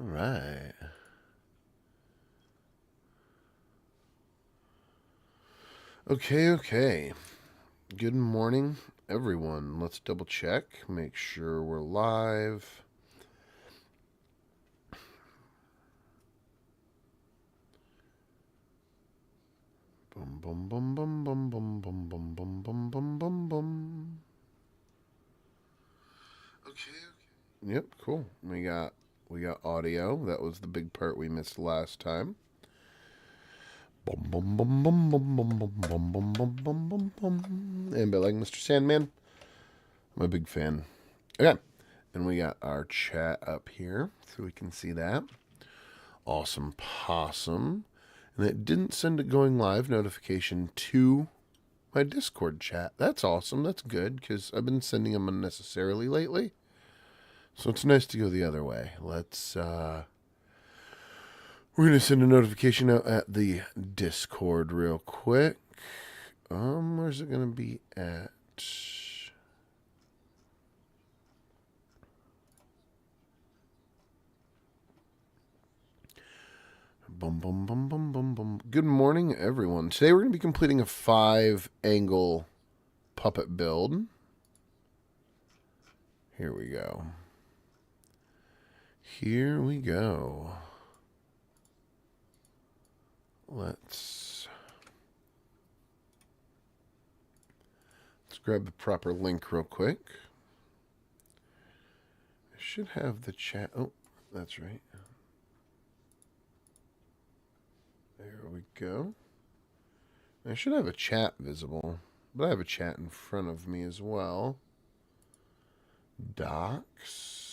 All right. Okay. Good morning, everyone. Let's double check, make sure we're live. Boom, boom, boom, boom, boom, boom, boom, boom, boom, boom, boom, boom, boom. Okay. Yep, cool. We got audio. That was the big part we missed last time. Boom, boom, boom, boom, boom, boom, boom, boom, boom, boom, boom, boom, boom. Anybody like Mr. Sandman? I'm a big fan. Okay. And we got our chat up here, so we can see that. Awesome possum. And it didn't send a going live notification to my Discord chat. That's awesome. That's good, because I've been sending them unnecessarily lately. So it's nice to go the other way. Let's, we're going to send a notification out at the Discord real quick. Where's it going to be at? Boom, boom, boom, boom, boom, boom. Good morning, everyone. Today we're going to be completing a 5-angle puppet build. Here we go. Here we go. Let's grab the proper link real quick. I should have the chat. Oh, that's right. There we go. I should have a chat visible, but I have a chat in front of me as well. Docs.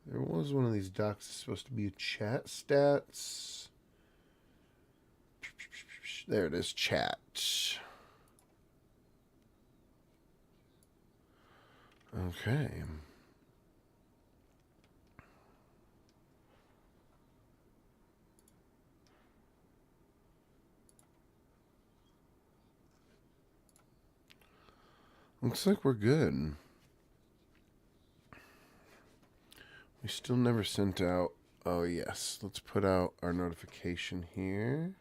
There was one of these docs that's supposed to be a chat stats. There it is, chat. Okay. Looks like we're good. We still never sent out... Oh, yes. Let's put out our notification here.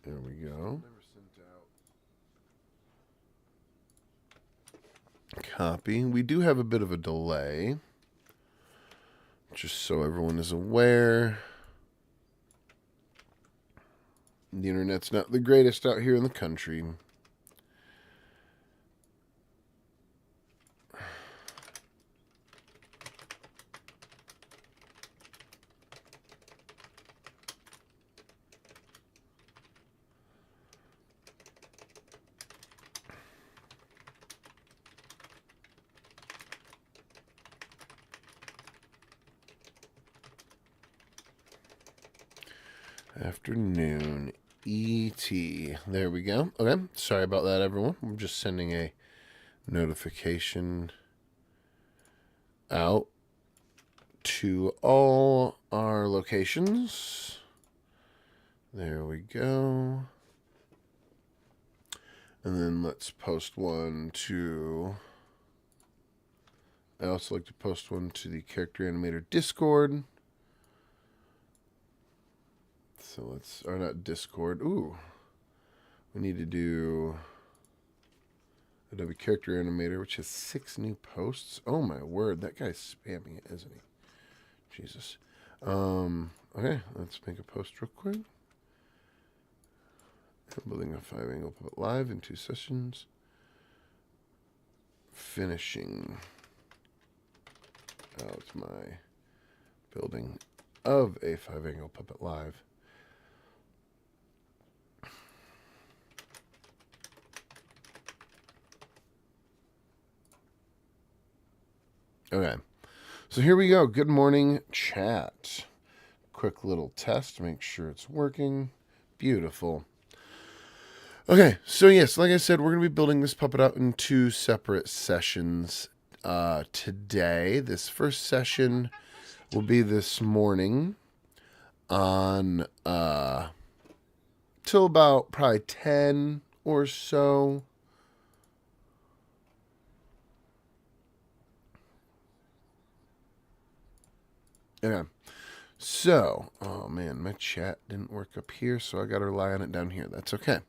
There we go. Copy. We do have a bit of a delay. Just so everyone is aware. The internet's not the greatest out here in the country. Afternoon. ET. There we go. Okay. Sorry about that, everyone. I'm just sending a notification out to all our locations. There we go. And then let's post one to... I also like to post one to the Character Animator Discord. So let's... Or not Discord. Ooh. We need to do... Adobe Character Animator, which has 6 new posts. Oh my word, that guy's spamming it, isn't he? Jesus. Okay, let's make a post real quick. I'm building a 5-angle puppet live in 2 sessions. Finishing out my building of a 5-angle puppet live. Okay, so here we go. Good morning, chat. Quick little test, make sure it's working. Beautiful. Okay, so yes, like I said, we're going to be building this puppet out in 2 separate sessions today. This first session will be this morning. on till about probably 10 or so. Okay. So, oh man, my chat didn't work up here, so I got to rely on it down here. That's okay.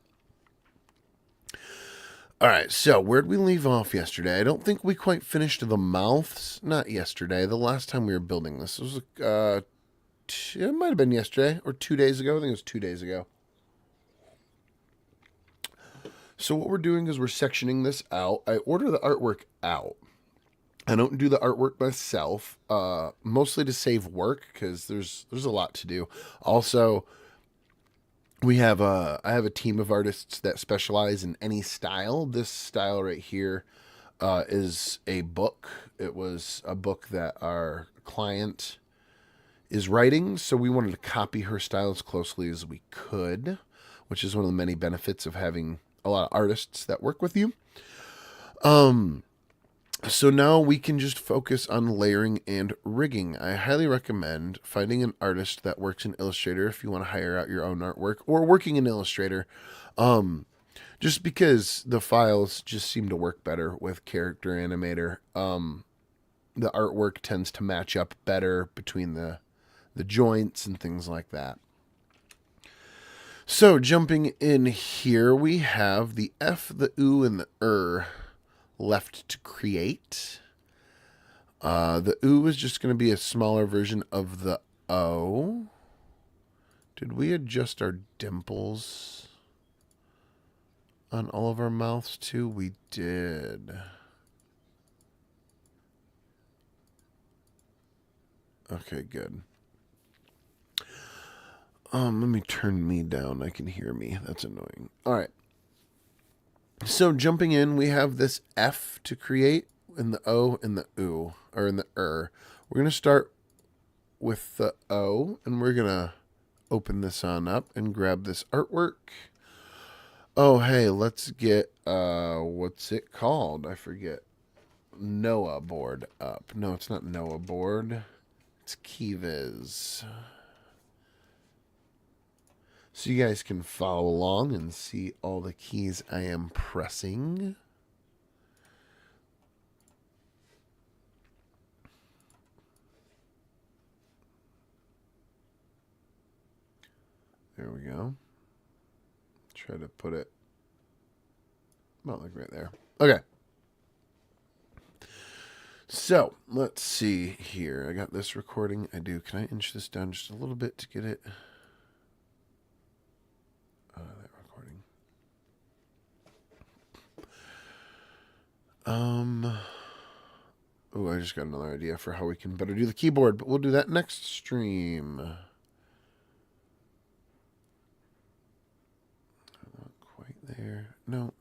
All right, so where'd we leave off yesterday? I don't think we quite finished the mouths. Not yesterday. The last time we were building this was, it might have been yesterday or 2 days ago. I think it was 2 days ago. So what we're doing is we're sectioning this out. I order the artwork out. I don't do the artwork myself, mostly to save work because there's a lot to do. Also, I have a team of artists that specialize in any style. This style right here is a book. It was a book that our client is writing, so we wanted to copy her style as closely as we could, which is one of the many benefits of having a lot of artists that work with you. So now we can just focus on layering and rigging. I highly recommend finding an artist that works in Illustrator if you want to hire out your own artwork, or working in Illustrator, just because the files just seem to work better with Character Animator. The artwork tends to match up better between the joints and things like that. So jumping in here, we have the F, the U, and the left to create. The U is just going to be a smaller version of the O. Did we adjust our dimples on all of our mouths too? We did. Okay, good. Let me turn me down. I can hear me. That's annoying. All right. So jumping in, we have this F to create, and the O and the U, or in the We're going to start with the O, and we're going to open this on up and grab this artwork. Oh, hey, let's get, what's it called? I forget. Noah board up. No, it's not Noah board. It's KeyViz. So you guys can follow along and see all the keys I am pressing. There we go. Try to put it about like right there. Okay. So let's see here. I got this recording. I do. Can I inch this down just a little bit to get it? That recording. Oh, I just got another idea for how we can better do the keyboard, but we'll do that next stream. Not quite there. No.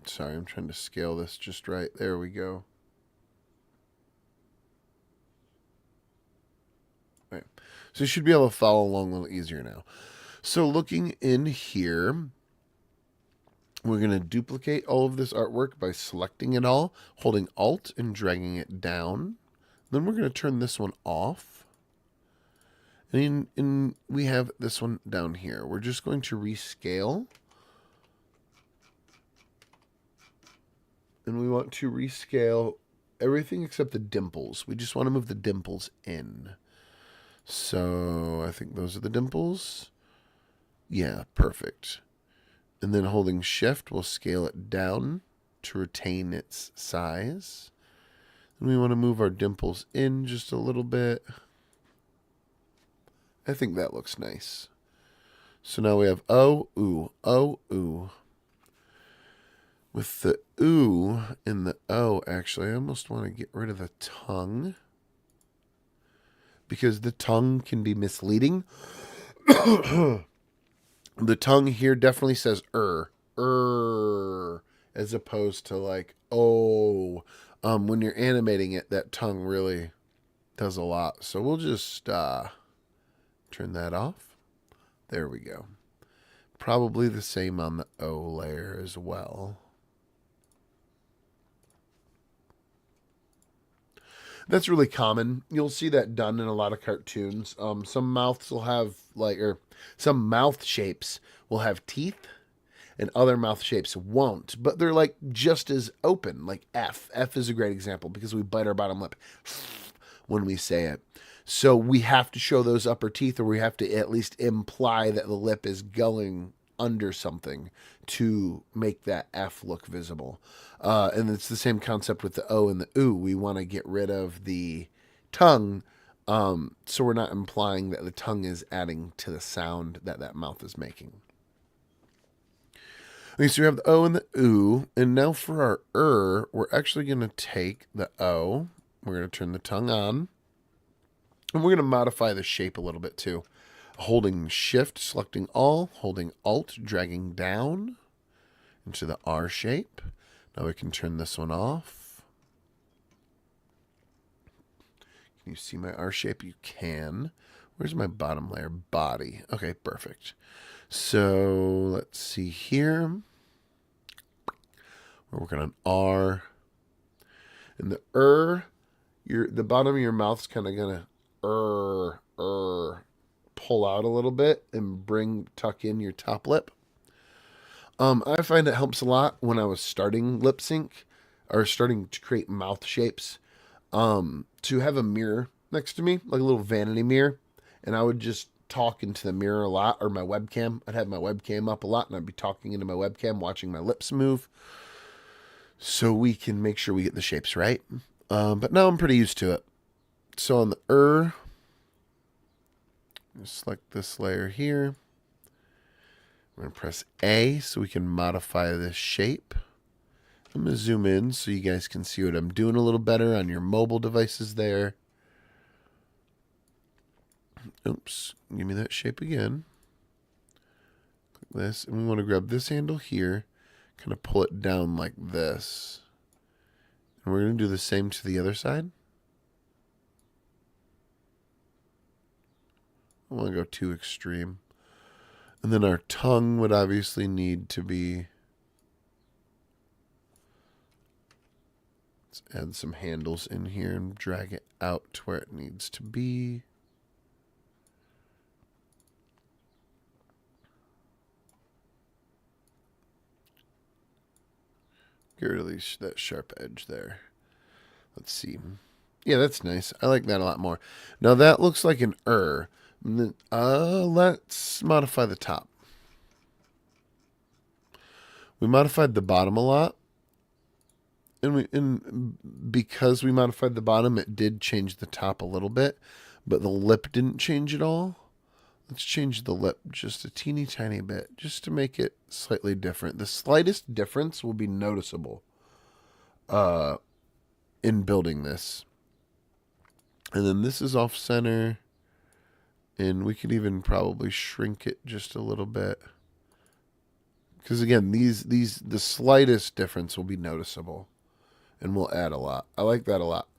Sorry, I'm trying to scale this just right. There we go. All right. So you should be able to follow along a little easier now. So looking in here, we're going to duplicate all of this artwork by selecting it all, holding Alt and dragging it down. Then we're going to turn this one off. And we have this one down here. We're just going to rescale. And we want to rescale everything except the dimples. We just want to move the dimples in. So I think those are the dimples. Yeah, perfect. And then holding Shift, we'll scale it down to retain its size. And we want to move our dimples in just a little bit. I think that looks nice. So now we have O, U, O, U. With the U and the O, actually, I almost want to get rid of the tongue, because the tongue can be misleading. The tongue here definitely says as opposed to like oh. When you're animating it, that tongue really does a lot. So we'll just turn that off. There we go. Probably the same on the O layer as well. That's really common. You'll see that done in a lot of cartoons. Some mouths will have or some mouth shapes will have teeth, and other mouth shapes won't. But they're like just as open. Like F. F is a great example because we bite our bottom lip when we say it. So we have to show those upper teeth, or we have to at least imply that the lip is going under something to make that F look visible. And it's the same concept with the O and the OO. We want to get rid of the tongue, so we're not implying that the tongue is adding to the sound that that mouth is making. Okay, so we have the O and the OO, and now for our we're actually going to take the O, we're going to turn the tongue on, and we're going to modify the shape a little bit too. Holding Shift, selecting all, holding Alt, dragging down into the R shape. Now we can turn this one off. Can you see my R shape? You can. Where's my bottom layer? Body. Okay, perfect. So let's see here. We're working on R. And the the bottom of your mouth's kind of gonna pull out a little bit and tuck in your top lip. I find it helps a lot when I was starting lip sync or starting to create mouth shapes, to have a mirror next to me, like a little vanity mirror, and I would just talk into the mirror a lot, or my webcam. I'd have my webcam up a lot, and I'd be talking into my webcam, watching my lips move, so we can make sure we get the shapes right. But now I'm pretty used to it. So on the select this layer here. We're going to press A so we can modify this shape. I'm going to zoom in so you guys can see what I'm doing a little better on your mobile devices there. Oops, give me that shape again. Click this, and we want to grab this handle here, kind of pull it down like this. And we're going to do the same to the other side. I don't want to go too extreme. And then our tongue would obviously need to be... Let's add some handles in here and drag it out to where it needs to be. Get rid of that sharp edge there. Let's see. Yeah, that's nice. I like that a lot more. Now that looks like an let's modify the top. We modified the bottom a lot. And because we modified the bottom, it did change the top a little bit, but the lip didn't change at all. Let's change the lip just a teeny tiny bit, just to make it slightly different. The slightest difference will be noticeable in building this. And then this is off center, and we could even probably shrink it just a little bit. Because again, the slightest difference will be noticeable, and we'll add a lot. I like that a lot.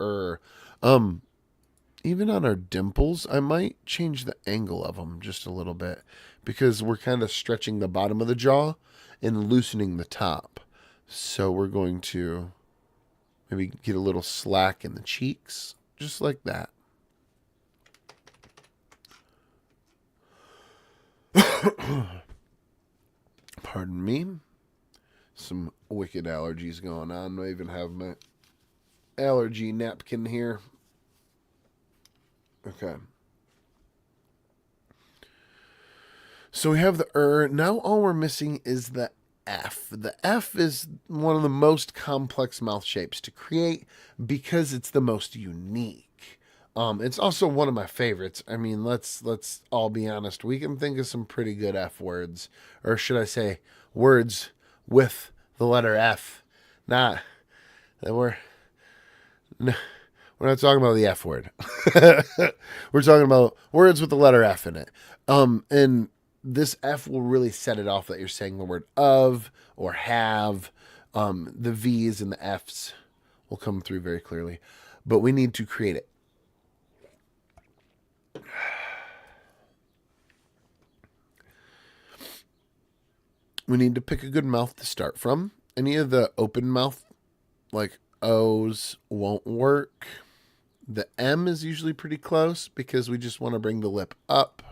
Even on our dimples, I might change the angle of them just a little bit, because we're kind of stretching the bottom of the jaw and loosening the top. So we're going to maybe get a little slack in the cheeks, just like that. Pardon me. Some wicked allergies going on. I even have my allergy napkin here. Okay. So we have the Now all we're missing is the F. The F is one of the most complex mouth shapes to create because it's the most unique. It's also one of my favorites. I mean, let's all be honest. We can think of some pretty good F words, or should I say, words with the letter F. Not that we're not talking about the F word. We're talking about words with the letter F in it. And this F will really set it off that you're saying the word of or have. The V's and the F's will come through very clearly. But we need to create it. We need to pick a good mouth to start from. Any of the open mouth, like O's, won't work. The M is usually pretty close because we just want to bring the lip up.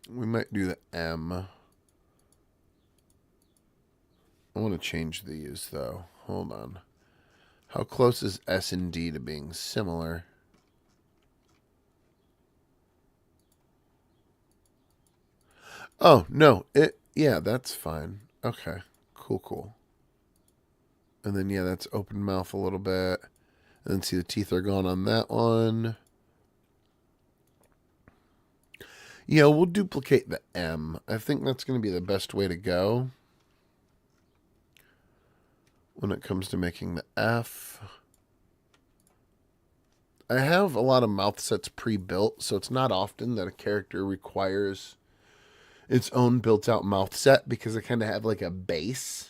We might do the M. I want to change these, though. Hold on. How close is S and D to being similar? Oh, no. Yeah, that's fine. Okay. Cool. And then, yeah, that's open mouth a little bit. And then see the teeth are gone on that one. Yeah, we'll duplicate the M. I think that's going to be the best way to go when it comes to making the F. I have a lot of mouth sets pre-built, so it's not often that a character requires its own built-out mouth set because I kind of have like a base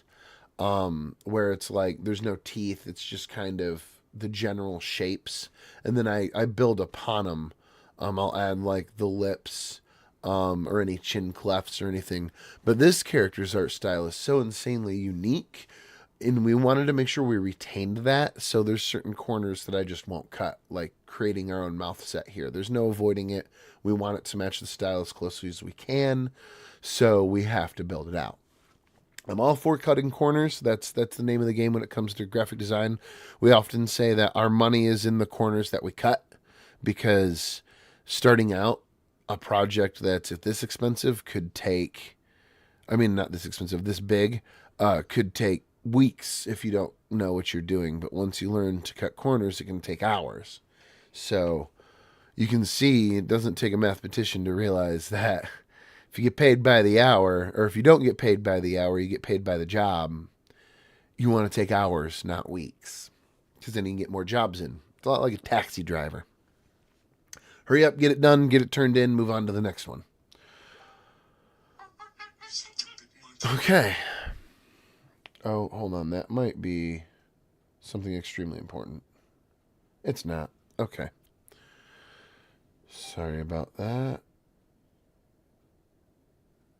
where it's like there's no teeth. It's just kind of the general shapes. And then I build upon them. I'll add like the lips or any chin clefts or anything. But this character's art style is so insanely unique. And we wanted to make sure we retained that. So there's certain corners that I just won't cut, like creating our own mouth set here. There's no avoiding it. We want it to match the style as closely as we can. So we have to build it out. I'm all for cutting corners. That's the name of the game when it comes to graphic design. We often say that our money is in the corners that we cut because starting out a project that's this expensive could take, I mean, not this expensive, this big, could take weeks if you don't know what you're doing. But once you learn to cut corners, it can take hours. So you can see it doesn't take a mathematician to realize that if you get paid by the hour, or if you don't get paid by the hour, you get paid by the job. You want to take hours, not weeks, because then you can get more jobs in. It's a lot like a taxi driver. Hurry up, get it done, get it turned in, move on to the next one. Okay. Oh, hold on. That might be something extremely important. It's not. Okay. Sorry about that.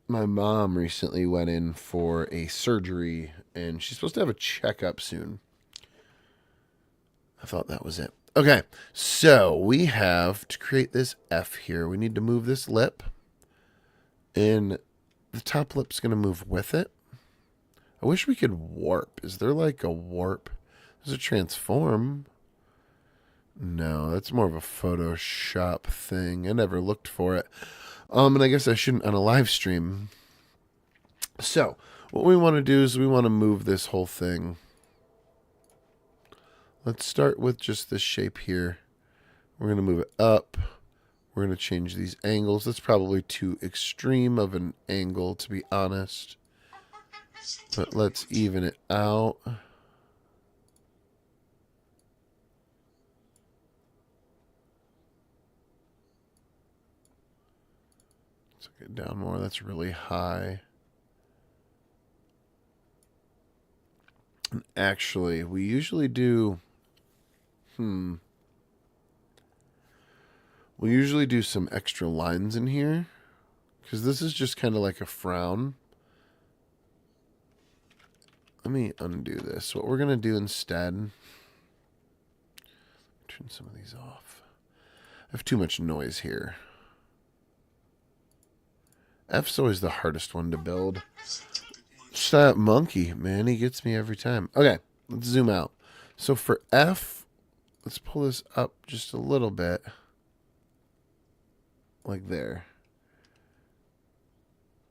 My mom recently went in for a surgery, and she's supposed to have a checkup soon. I thought that was it. Okay, so we have to create this F here. We need to move this lip, and the top lip's going to move with it. I wish we could warp. Is there like a warp? There's a transform. No, that's more of a Photoshop thing. I never looked for it. And I guess I shouldn't on a live stream. So, what we want to do is we want to move this whole thing. Let's start with just this shape here. We're going to move it up. We're going to change these angles. That's probably too extreme of an angle, to be honest. But let's even it out. Get down more. That's really high. And actually, we usually do... We usually do some extra lines in here. Because this is just kind of like a frown. Let me undo this. What we're going to do instead... Turn some of these off. I have too much noise here. F's always the hardest one to build. Just that monkey, man. He gets me every time. Okay, let's zoom out. So for F, let's pull this up just a little bit. Like there.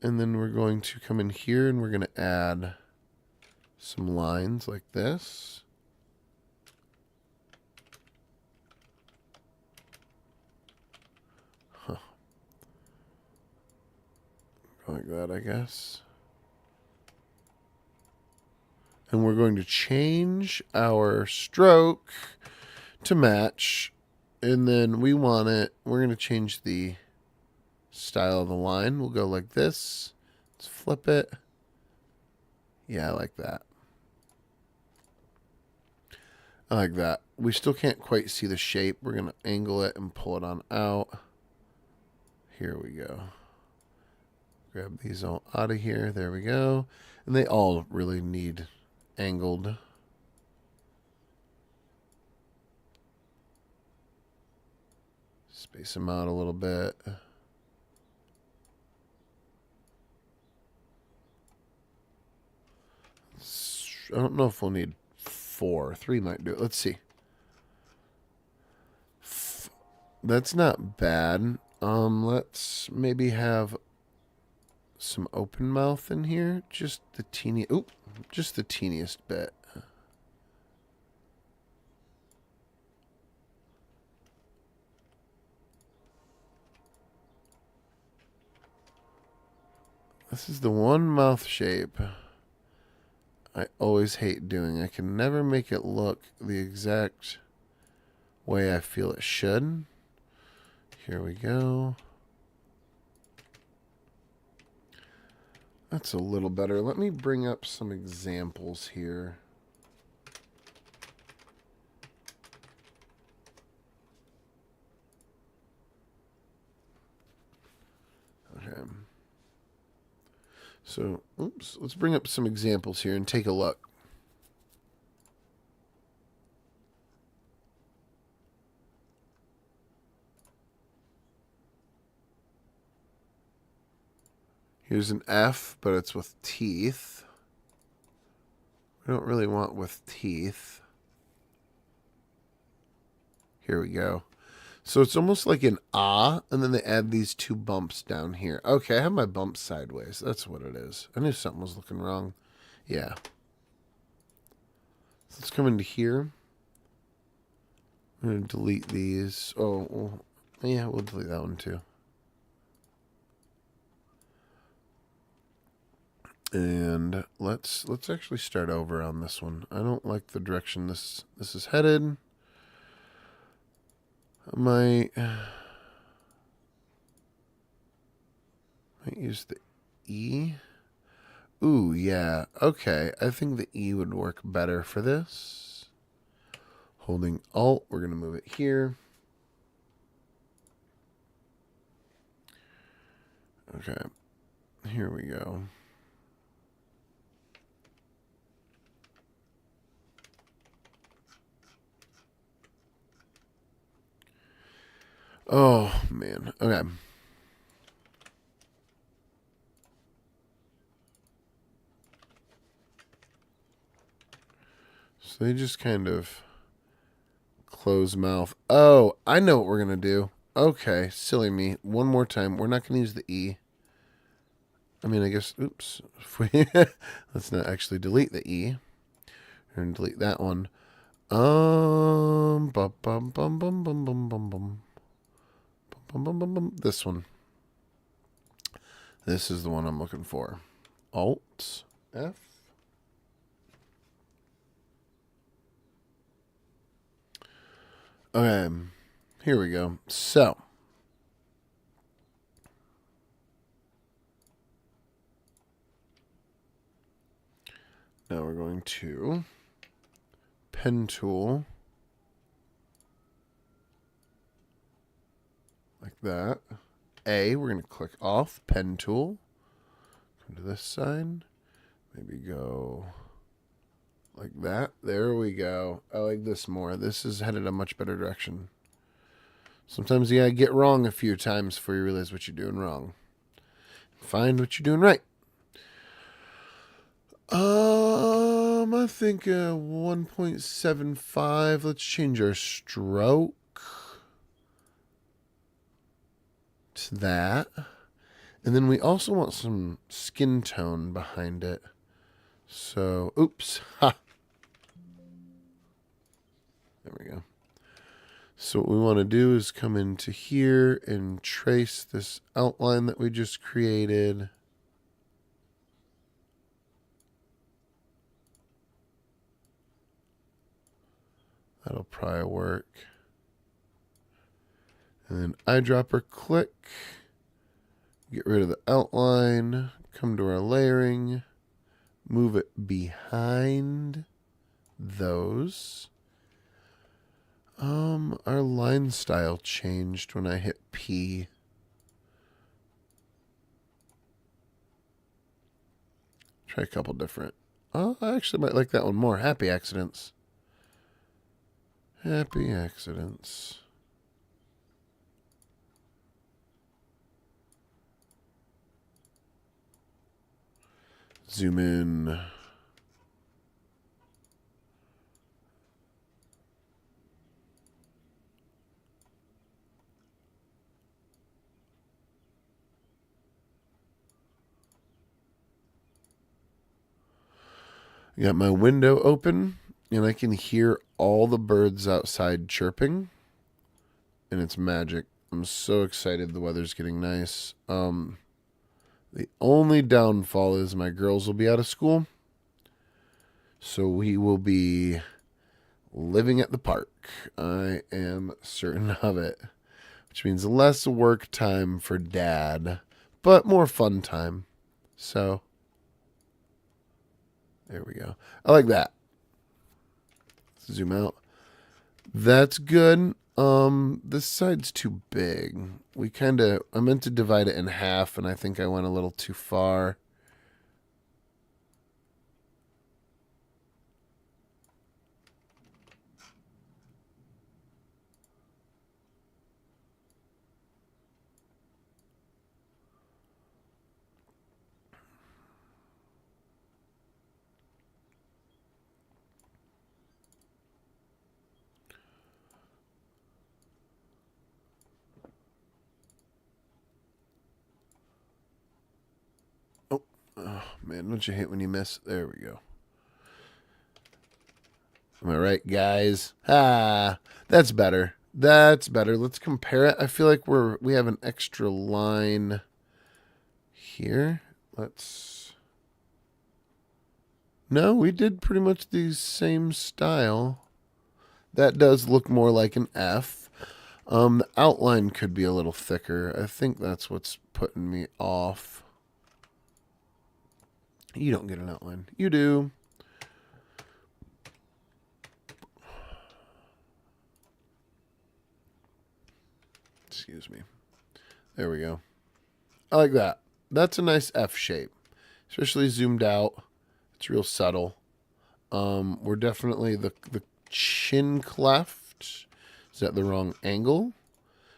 And then we're going to come in here and we're going to add some lines like this. Like that, I guess. And we're going to change our stroke to match. And then we want it, we're going to change the style of the line. We'll go like this. Let's flip it. Yeah, I like that. I like that. We still can't quite see the shape. We're going to angle it and pull it on out. Here we go. Grab these all out of here. There we go. And they all really need angled. Space them out a little bit. I don't know if we'll need 4. 3 might do it. Let's see. That's not bad. Let's maybe have some open mouth in here. Just the just the teeniest bit. This is the one mouth shape I always hate doing. I can never make it look the exact way I feel it should. Here we go. That's a little better. Let me bring up some examples here. Okay. So, let's bring up some examples here and take a look. Here's an F, but it's with teeth. We don't really want with teeth. Here we go. So it's almost like an ah, and then they add these 2 bumps down here. Okay, I have my bumps sideways. That's what it is. I knew something was looking wrong. Yeah. So let's come into here. I'm going to delete these. Oh, well, yeah, we'll delete that one too. And let's actually start over on this one. I don't like the direction this is headed. I might use the E. Ooh, yeah. Okay, I think the E would work better for this. Holding Alt, we're going to move it here. Okay, here we go. Oh, man. Okay. So they just kind of close mouth. Oh, I know what we're going to do. Okay, silly me. One more time. We're not going to use the E. I mean, I guess, oops. Let's not actually delete the E. We're going to delete that one. Bum, bum, bum, bum, bum, bum, bum, bum. This one. This is the one I'm looking for. Alt F. Okay, here we go. So, now we're going to pen tool. Like that. A, we're going to click off, pen tool. Come to this side. Maybe go like that. There we go. I like this more. This is headed a much better direction. Sometimes you gotta get wrong a few times before you realize what you're doing wrong. Find what you're doing right. I think 1.75. Let's change our stroke to that. And then we also want some skin tone behind it. So, oops. Ha. There we go. So what we want to do is come into here and trace this outline that we just created. That'll probably work. And then eyedropper click. Get rid of the outline. Come to our layering. Move it behind those. Our line style changed when I hit P. Try a couple different. Oh, I actually might like that one more. Happy accidents. Happy accidents. Zoom in. I got my window open, and I can hear all the birds outside chirping, and it's magic. I'm so excited the weather's getting nice. The only downfall is my girls will be out of school, so we will be living at the park. I am certain of it, which means less work time for Dad, but more fun time. So there we go. I like that. Let's zoom out. That's good. This side's too big. I meant to divide it in half, and I think I went a little too far. Oh, man, don't you hate when you miss? There we go. Am I right, guys? That's better. That's better. Let's compare it. I feel like we have an extra line here. No, we did pretty much the same style. That does look more like an F. The outline could be a little thicker. I think that's what's putting me off. You don't get an outline. You do. Excuse me. There we go. I like that. That's a nice F shape, especially zoomed out. It's real subtle. We're definitely the chin cleft is at the wrong angle,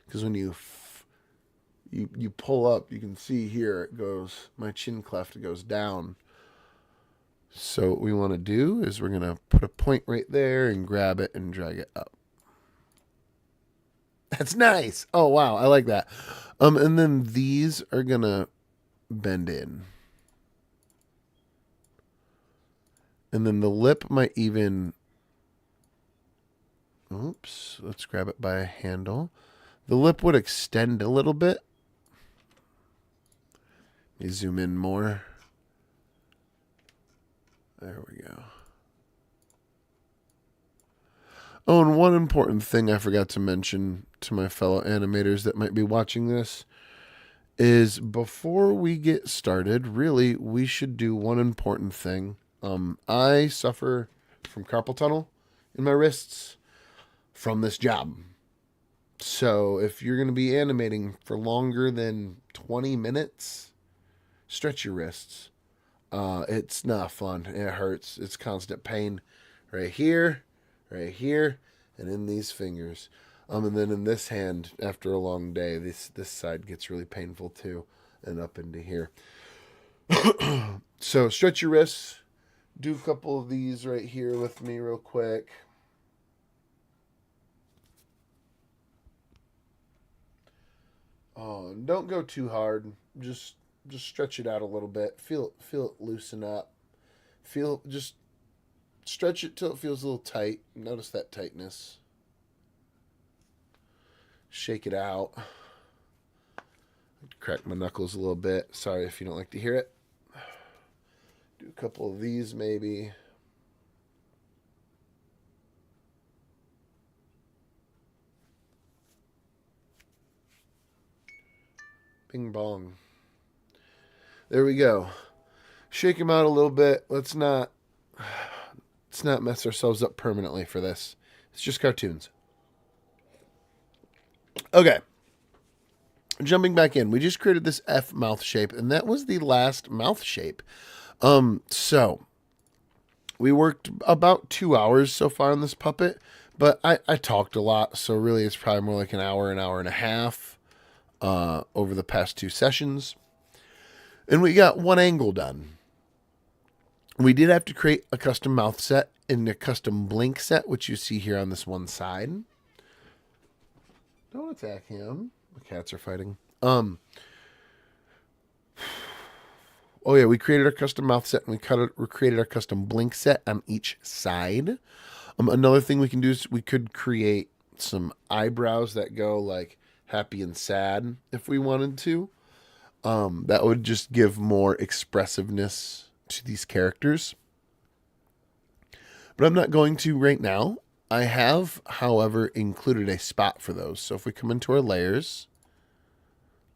because when you pull up, you can see here it goes. My chin cleft goes down. So what we want to do is we're going to put a point right there and grab it and drag it up. That's nice. Oh, wow. I like that. And then these are going to bend in. And then the lip might even... Oops. Let's grab it by a handle. The lip would extend a little bit. Let me zoom in more. There we go. Oh, and one important thing I forgot to mention to my fellow animators that might be watching this is before we get started, really, we should do one important thing. I suffer from carpal tunnel in my wrists from this job. So if you're going to be animating for longer than 20 minutes, stretch your wrists. It's not fun. It hurts. It's constant pain right here, and in these fingers. And then in this hand, after a long day, this side gets really painful too, and up into here. So stretch your wrists. Do a couple of these right here with me real quick. Oh, and don't go too hard. Just stretch it out a little bit. Feel it loosen up. Just stretch it till it feels a little tight. Notice that tightness. Shake it out. Crack my knuckles a little bit. Sorry if you don't like to hear it. Do a couple of these maybe. Bing bong. There we go. Shake them out a little bit. Let's not mess ourselves up permanently for this. It's just cartoons. Okay. Jumping back in. We just created this F mouth shape, and that was the last mouth shape. So we worked about 2 hours so far on this puppet, but I talked a lot, so really it's probably more like an hour and a half over the past 2 sessions. And we got one angle done. We did have to create a custom mouth set and a custom blink set, which you see here on this one side. Don't attack him. The cats are fighting. Oh yeah, we created our custom mouth set and we created our custom blink set on each side. Another thing we can do is we could create some eyebrows that go like happy and sad if we wanted to. That would just give more expressiveness to these characters. But I'm not going to right now. I have, however, included a spot for those. So if we come into our layers,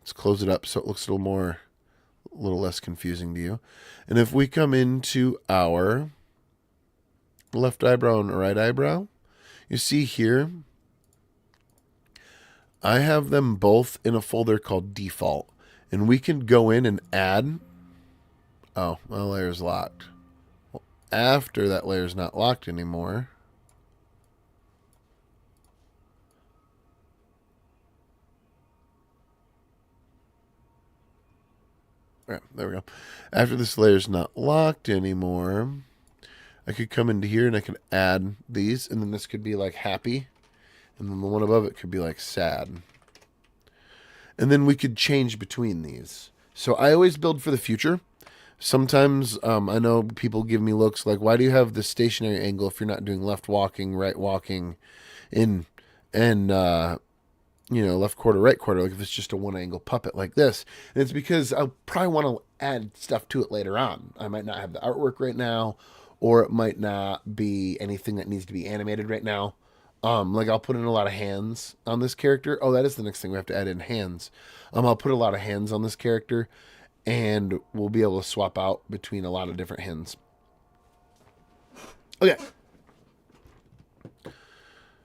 let's close it up so it looks a little less confusing to you. And if we come into our left eyebrow and right eyebrow, you see here, I have them both in a folder called default. And we can go in and add. Oh, my layer's locked. Well, after that layer's not locked anymore, right, there we go. After this layer's not locked anymore, I could come into here and I could add these, and then this could be like happy, and then the one above it could be like sad. And then we could change between these. So I always build for the future. Sometimes I know people give me looks like, why do you have the stationary angle if you're not doing left walking, right walking, and left quarter, right quarter, like if it's just a one angle puppet like this. And it's because I'll probably want to add stuff to it later on. I might not have the artwork right now, or it might not be anything that needs to be animated right now. Like I'll put in a lot of hands on this character. Oh, that is the next thing we have to add in, hands. I'll put a lot of hands on this character, and we'll be able to swap out between a lot of different hands. Okay.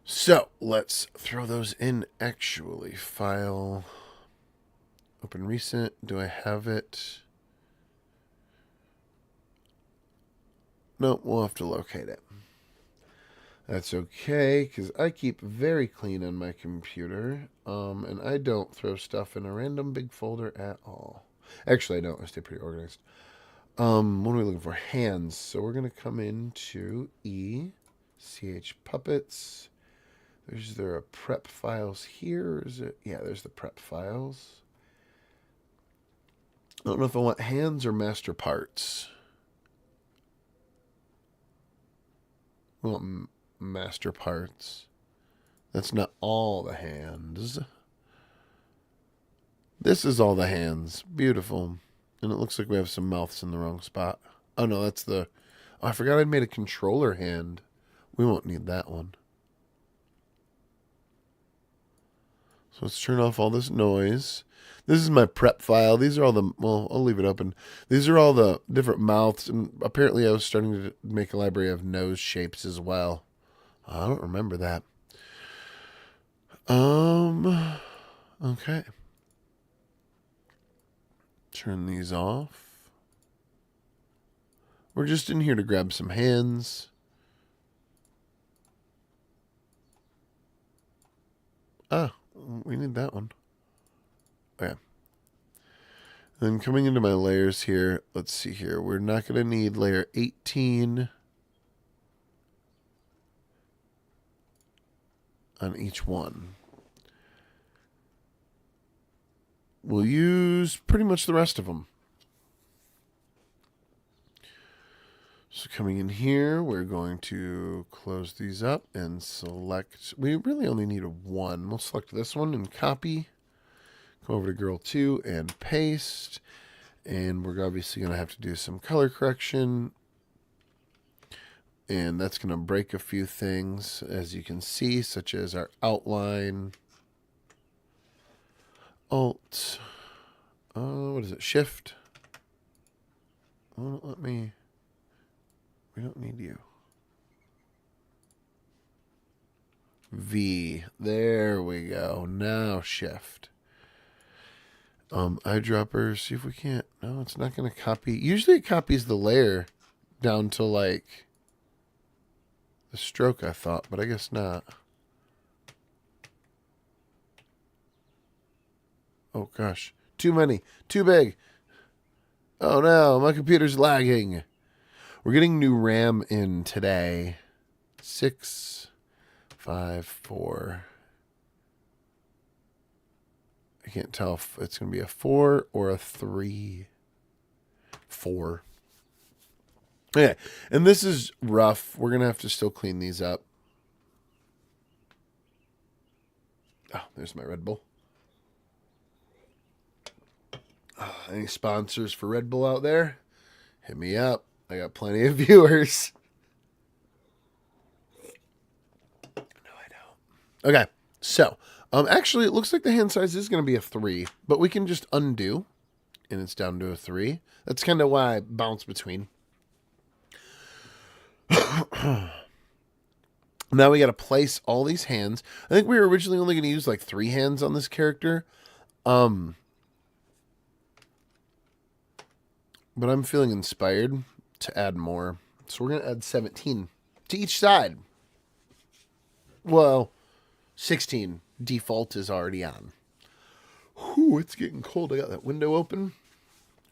So let's throw those in actually. File, open recent. Do I have it? No, we'll have to locate it. That's okay, because I keep very clean on my computer, and I don't throw stuff in a random big folder at all. Actually, I don't. I stay pretty organized. What are we looking for? Hands. So we're going to come into CH Puppets. There are prep files here. Is it? Yeah, there's the prep files. I don't know if I want hands or master parts. I want master parts. That's not all the hands. This is all the hands. Beautiful. And it looks like we have some mouths in the wrong spot. Oh no, that's the... Oh, I forgot I'd made a controller hand. We won't need that one. So let's turn off all this noise. This is my prep file. These are all the... Well, I'll leave it open. These are all the different mouths. And apparently I was starting to make a library of nose shapes as well. I don't remember that. Okay. Turn these off. We're just in here to grab some hands. Ah, we need that one. Okay. Then coming into my layers here, let's see here. We're not going to need layer 18 on each one. We'll use pretty much the rest of them. So coming in here, we're going to close these up and select. We really only need one. We'll select this one and copy. Go over to girl 2 and paste. And we're obviously going to have to do some color correction. And that's going to break a few things, as you can see, such as our outline. Alt. What is it? Shift. Oh, let me... We don't need you. V. There we go. Now shift. Eyedropper. See if we can't. No, it's not going to copy. Usually it copies the layer down to like the stroke, I thought, but I guess not. Oh gosh. Too many. Too big. Oh no, my computer's lagging. We're getting new RAM in today. 6, 5, 4. I can't tell if it's going to be a 4 or a 3. 4. Okay, and this is rough. We're going to have to still clean these up. Oh, there's my Red Bull. Any sponsors for Red Bull out there? Hit me up. I got plenty of viewers. No, I don't. Okay, so actually, it looks like the hand size is going to be a 3, but we can just undo, and it's down to a 3. That's kind of why I bounce between. Now we got to place all these hands. I think we were originally only going to use like 3 hands on this character. But I'm feeling inspired to add more. So we're going to add 17 to each side. Well, 16. Default is already on. Whew, it's getting cold. I got that window open.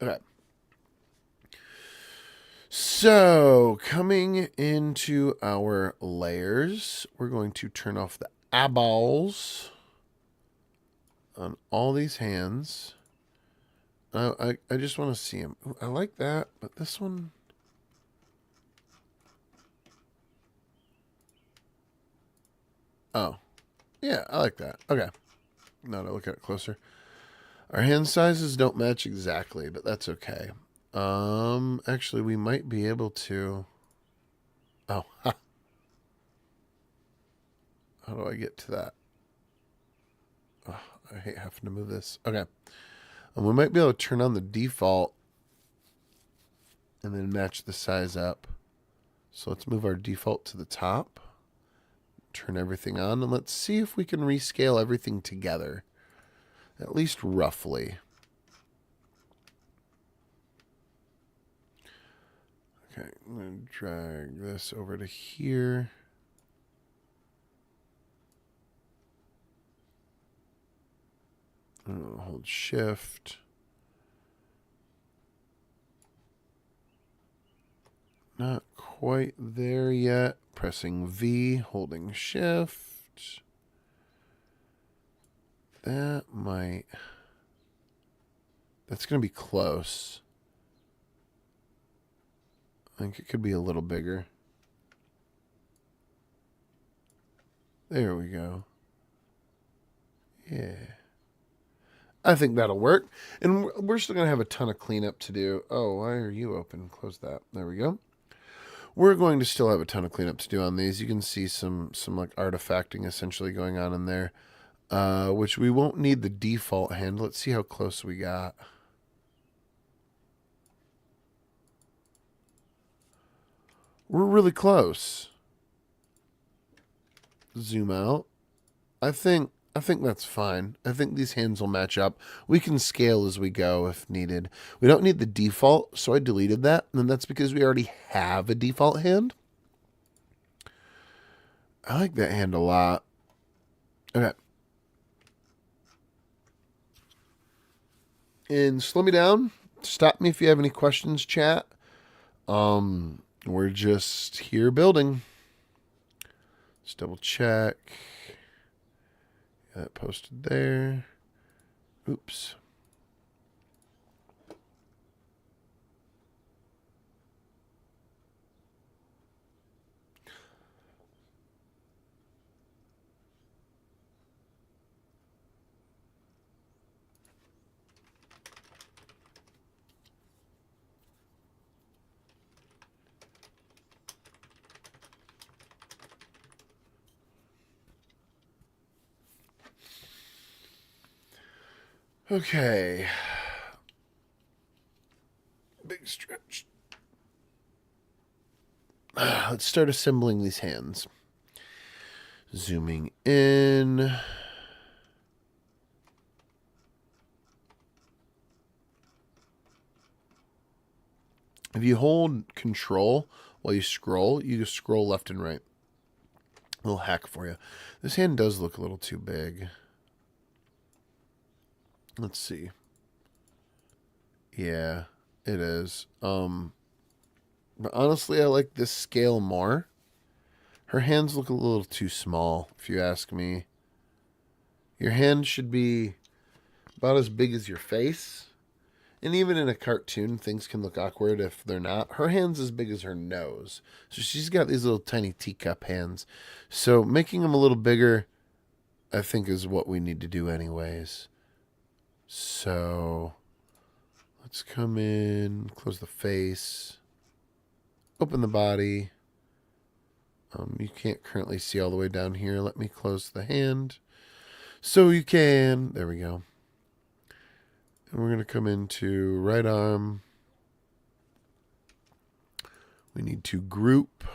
Okay. So, coming into our layers, we're going to turn off the eyeballs on all these hands. I just want to see them. Ooh, I like that, but this one... Oh. Yeah, I like that. Okay. Now to look at it closer. Our hand sizes don't match exactly, but that's okay. Actually, we might be able to... Oh, ha. How do I get to that? Oh, I hate having to move this. Okay. We might be able to turn on the default and then match the size up. So let's move our default to the top. Turn everything on, and let's see if we can rescale everything together. At least roughly. Okay, I'm going to drag this over to here. I'm going to hold shift. Not quite there yet. Pressing V, holding shift. That might... That's going to be close. I think it could be a little bigger. There we go. Yeah. I think that'll work. And we're still going to have a ton of cleanup to do. Oh, why are you open? Close that. There we go. We're going to still have a ton of cleanup to do on these. You can see some like artifacting essentially going on in there, which we won't need the default hand. Let's see how close we got. We're really close. Zoom out. I think that's fine. I think these hands will match up. We can scale as we go if needed. We don't need the default, so I deleted that. And that's because we already have a default hand. I like that hand a lot. Okay. And slow me down. Stop me if you have any questions, chat. We're just here building. Let's double check. Got that posted there. Oops. Okay. Big stretch. Let's start assembling these hands. Zooming in. If you hold control while you scroll, you just scroll left and right. A little hack for you. This hand does look a little too big. Let's see. Yeah, it is. But honestly, I like this scale more. Her hands look a little too small, if you ask me. Your hand should be about as big as your face. And even in a cartoon, things can look awkward if they're not. Her hand's as big as her nose. So she's got these little tiny teacup hands. So making them a little bigger, I think, is what we need to do anyways. So let's come in, close the face, open the body. You can't currently see all the way down here. Let me close the hand so you can. There we go. And we're going to come into right arm. We need to group.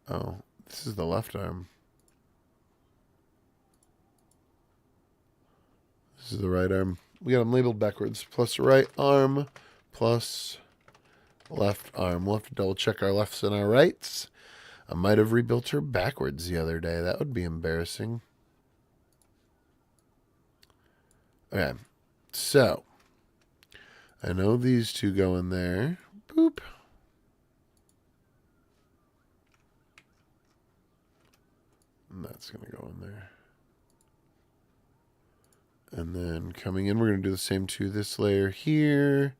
Oh, this is the left arm. This is the right arm. We got them labeled backwards. Plus right arm, plus left arm. We'll have to double check our lefts and our rights. I might have rebuilt her backwards the other day. That would be embarrassing. Okay, so I know these two go in there. Boop. And that's going to go in there. And then coming in, we're going to do the same to this layer here.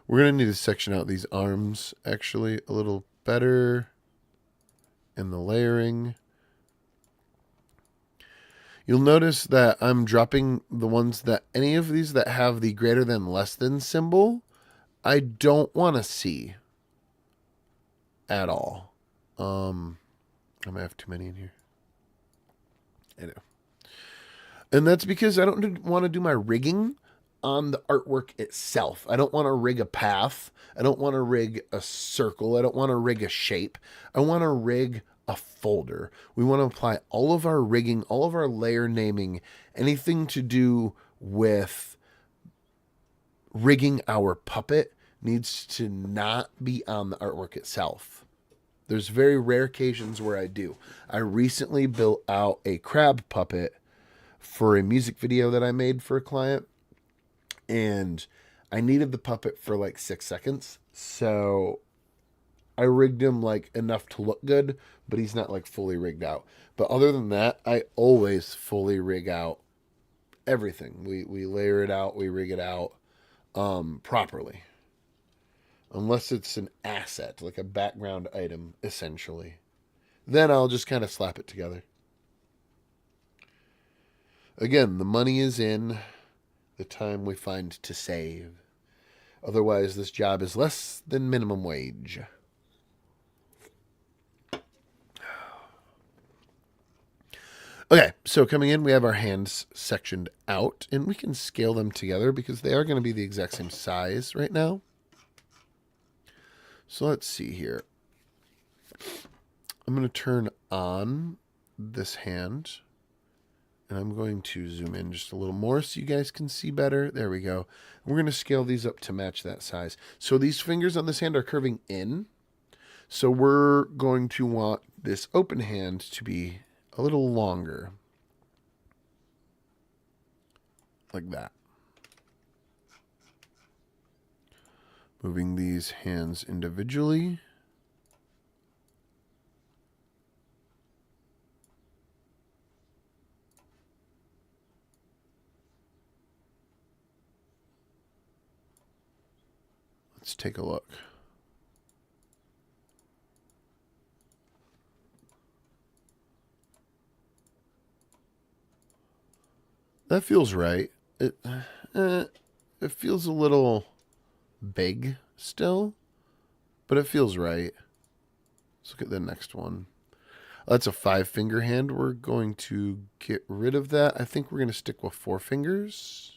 We're going to need to section out these arms, actually, a little better in the layering. You'll notice that I'm dropping the ones that, any of these that have the greater than less than symbol, I don't want to see at all. I might have too many in here. I know. And that's because I don't want to do my rigging on the artwork itself. I don't want to rig a path. I don't want to rig a circle. I don't want to rig a shape. I want to rig a folder. We want to apply all of our rigging, all of our layer naming, anything to do with rigging our puppet needs to not be on the artwork itself. There's very rare occasions where I do. I recently built out a crab puppet for a music video that I made for a client, and I needed the puppet for like 6 seconds, so I rigged him like enough to look good, but he's not like fully rigged out. But other than that, I always fully rig out everything. We layer it out, we rig it out properly, unless it's an asset, like a background item, essentially. Then I'll just kind of slap it together. Again, the money is in the time we find to save. Otherwise, this job is less than minimum wage. Okay, so coming in, we have our hands sectioned out, and we can scale them together because they are going to be the exact same size right now. So let's see here. I'm going to turn on this hand, and I'm going to zoom in just a little more so you guys can see better. There we go. We're going to scale these up to match that size. So these fingers on this hand are curving in. So we're going to want this open hand to be a little longer. Like that. Moving these hands individually. Let's take a look. That feels right. It feels a little big still, but it feels right. Let's look at the next one. That's a 5-finger hand. We're going to get rid of that. I think we're going to stick with 4 fingers.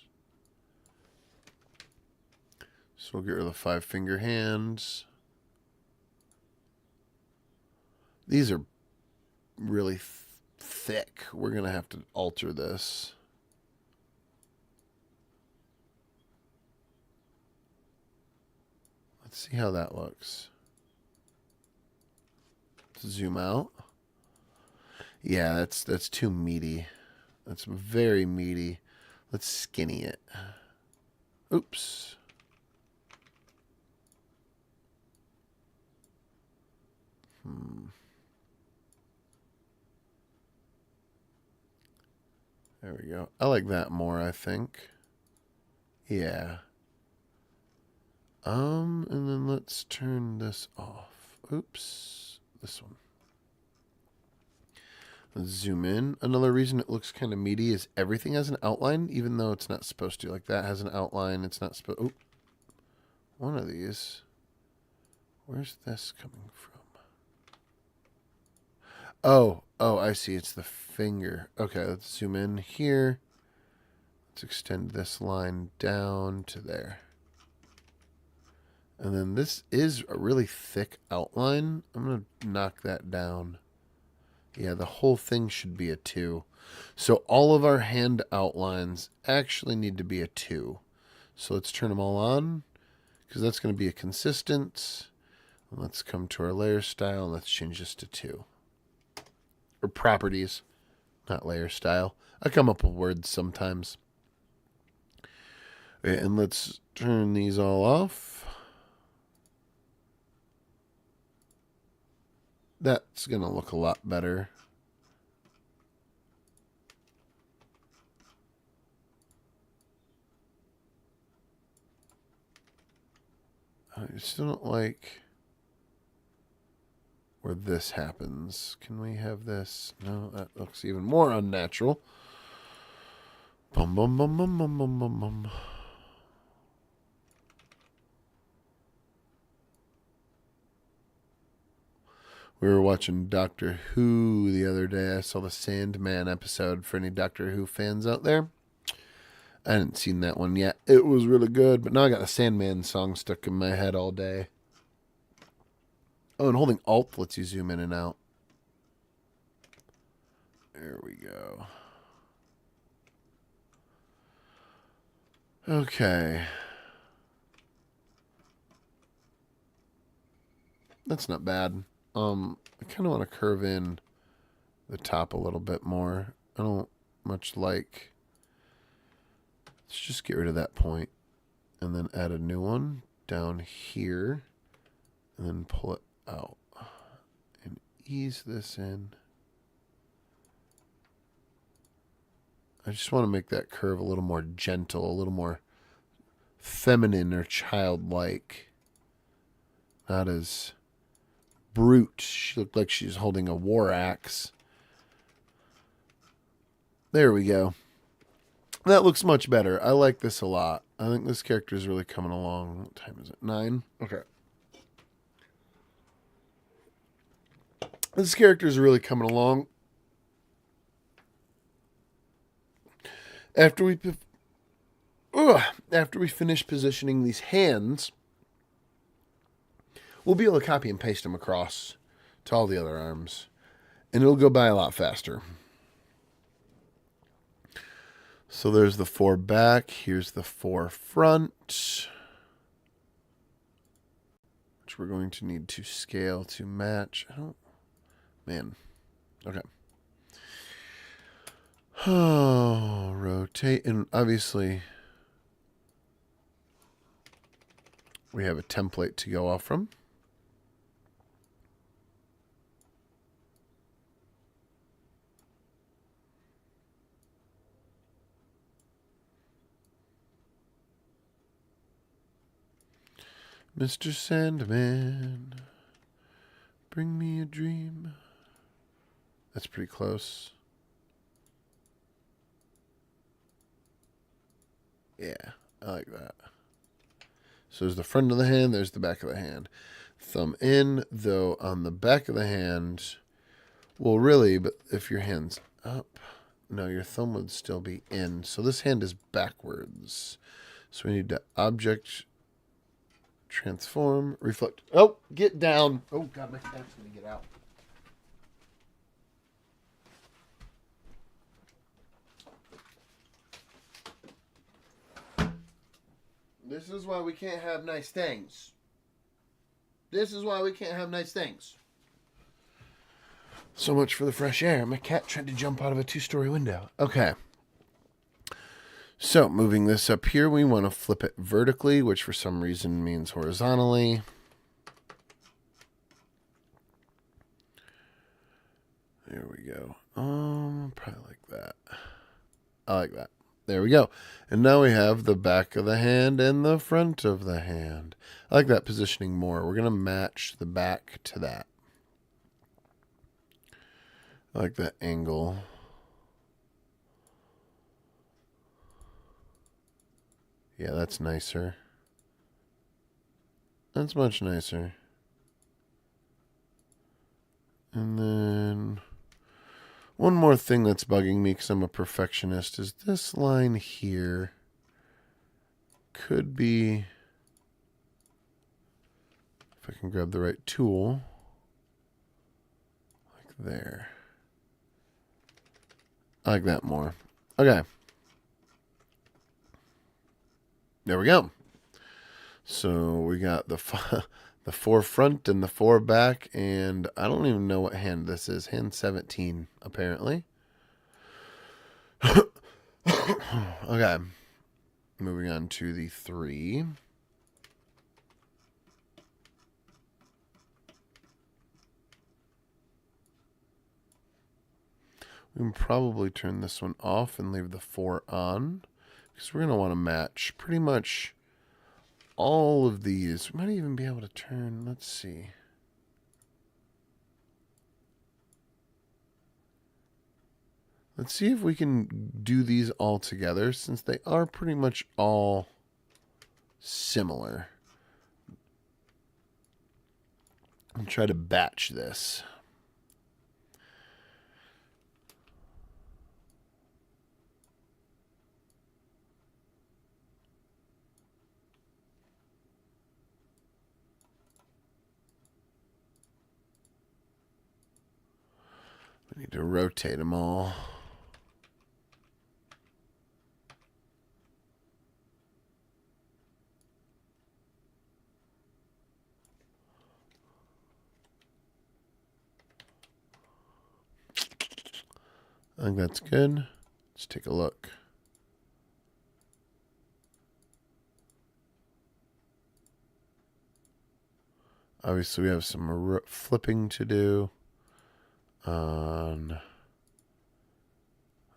So we'll get rid of the 5-finger hands. These are really thick. We're going to have to alter this. Let's see how that looks. Zoom out. Yeah, that's too meaty. That's very meaty. Let's skinny it. Oops. There we go. I like that more, I think. Yeah. And then let's turn this off. Oops. This one. Let's zoom in. Another reason it looks kind of meaty is everything has an outline, even though it's not supposed to. Like that has an outline. It's not supposed. Oh, one of these. Where's this coming from? Oh, I see. It's the finger. Okay, let's zoom in here. Let's extend this line down to there. And then this is a really thick outline. I'm going to knock that down. Yeah, the whole thing should be a 2. So all of our hand outlines actually need to be a 2. So let's turn them all on, because that's going to be a consistent. And let's come to our layer style, and let's change this to 2. Or properties, not layer style. I come up with words sometimes. Okay, and let's turn these all off. That's going to look a lot better. I still don't like where this happens. Can we have this? No, that looks even more unnatural. Bum, bum, bum, bum, bum, bum, bum, bum. We were watching Doctor Who the other day. I saw the Sandman episode for any Doctor Who fans out there. I hadn't seen that one yet. It was really good, but now I got the Sandman song stuck in my head all day. Oh, and holding Alt lets you zoom in and out. There we go. Okay. That's not bad. I kind of want to curve in the top a little bit more. I don't much like. Let's just get rid of that point and then add a new one down here and then pull it out and ease this in. I just want to make that curve a little more gentle, a little more feminine or childlike. Not as brute. She looked like she's holding a war axe. There we go. That looks much better. I like this a lot. I think this character is really coming along. What time is it? 9? Okay. This character is really coming along. After we finish positioning these hands, we'll be able to copy and paste them across to all the other arms. And it'll go by a lot faster. So there's the 4 back. Here's the 4 front, which we're going to need to scale to match. Man. Okay. Oh, rotate. And obviously, we have a template to go off from. Mr. Sandman, bring me a dream. That's pretty close. Yeah, I like that. So there's the front of the hand, there's the back of the hand. Thumb in, though on the back of the hand, well, really, but if your hand's up, no, your thumb would still be in. So this hand is backwards. So we need to object, transform, reflect. Oh, get down. Oh, God, my cat's going to get out. This is why we can't have nice things. This is why we can't have nice things. So much for the fresh air. My cat tried to jump out of a 2-story window. Okay. So moving this up here, we want to flip it vertically, which for some reason means horizontally. There we go. Probably like that. I like that. There we go. And now we have the back of the hand and the front of the hand. I like that positioning more. We're going to match the back to that. I like that angle. Yeah, that's nicer. That's much nicer. And then one more thing that's bugging me because I'm a perfectionist is this line here could be, if I can grab the right tool, like there. I like that more. Okay. There we go. So we got the 4 front and the 4 back, and I don't even know what hand this is. Hand 17, apparently. Okay. Moving on to the 3. We can probably turn this one off and leave the 4 on, because we're going to want to match pretty much all of these. We might even be able to turn, let's see. Let's see if we can do these all together, since they are pretty much all similar. I'll try to batch this. We need to rotate them all. I think that's good. Let's take a look. Obviously, we have some flipping to do on.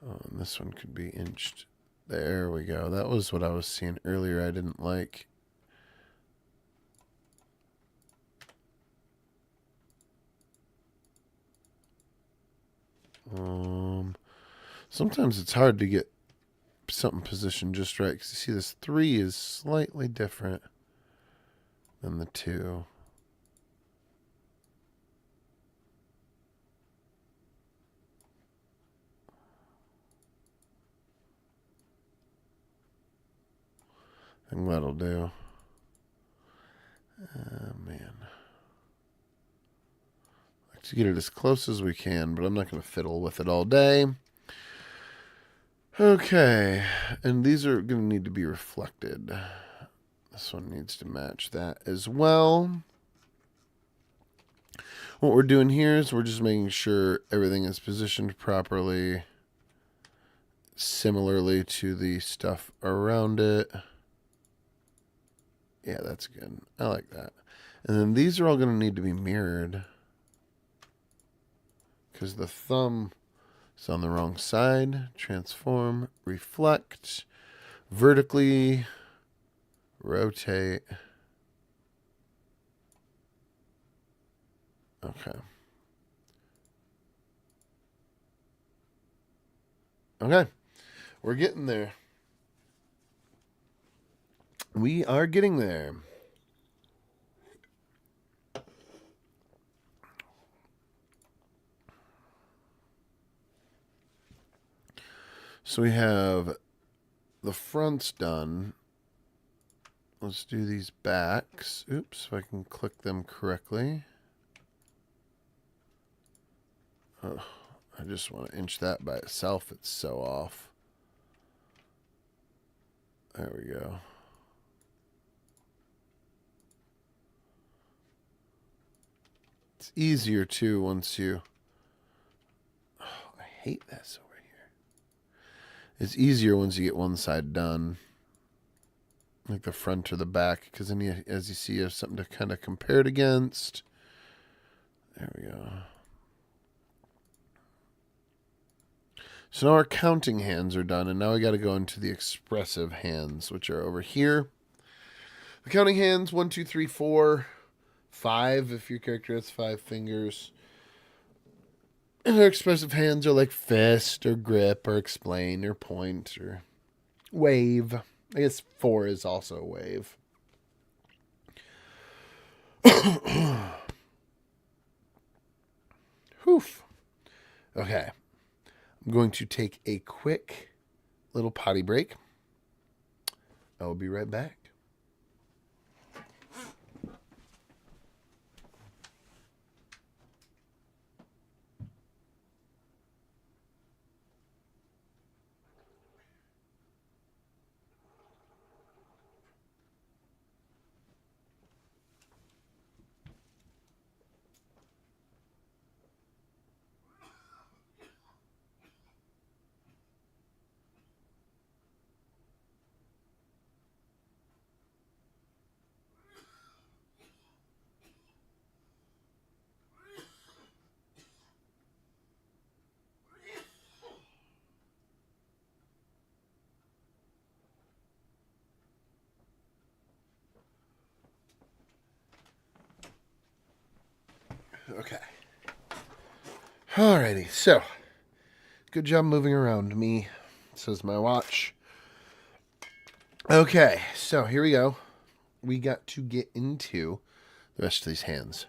Oh, and this one could be inched. There we go. That was what I was seeing earlier I didn't like. Sometimes it's hard to get something positioned just right, because you see this 3 is slightly different than the 2. I think that'll do. Man. Like to get it as close as we can, but I'm not going to fiddle with it all day. Okay, and these are going to need to be reflected. This one needs to match that as well. What we're doing here is we're just making sure everything is positioned properly, similarly to the stuff around it. Yeah, that's good. I like that. And then these are all going to need to be mirrored, because the thumb is on the wrong side. Transform, reflect, vertically, rotate. Okay. Okay. We're getting there. We are getting there. So we have the fronts done. Let's do these backs. Oops, if I can click them correctly. Oh, I just want to inch that by itself. It's so off. There we go. It's easier too once you hate this over here. It's easier once you get one side done. Like the front or the back. Because then, you, as you see, you have something to kind of compare it against. There we go. So now our counting hands are done, and now we got to go into the expressive hands, which are over here. The counting hands, 1, 2, 3, 4, 5, if your character has 5 fingers. And our expressive hands are like fist or grip or explain or point or wave. I guess 4 is also a wave. Whew. Okay. I'm going to take a quick little potty break. I will be right back. Okay. Alrighty, so good job moving around me, says my watch. Okay, so here we go. We got to get into the rest of these hands.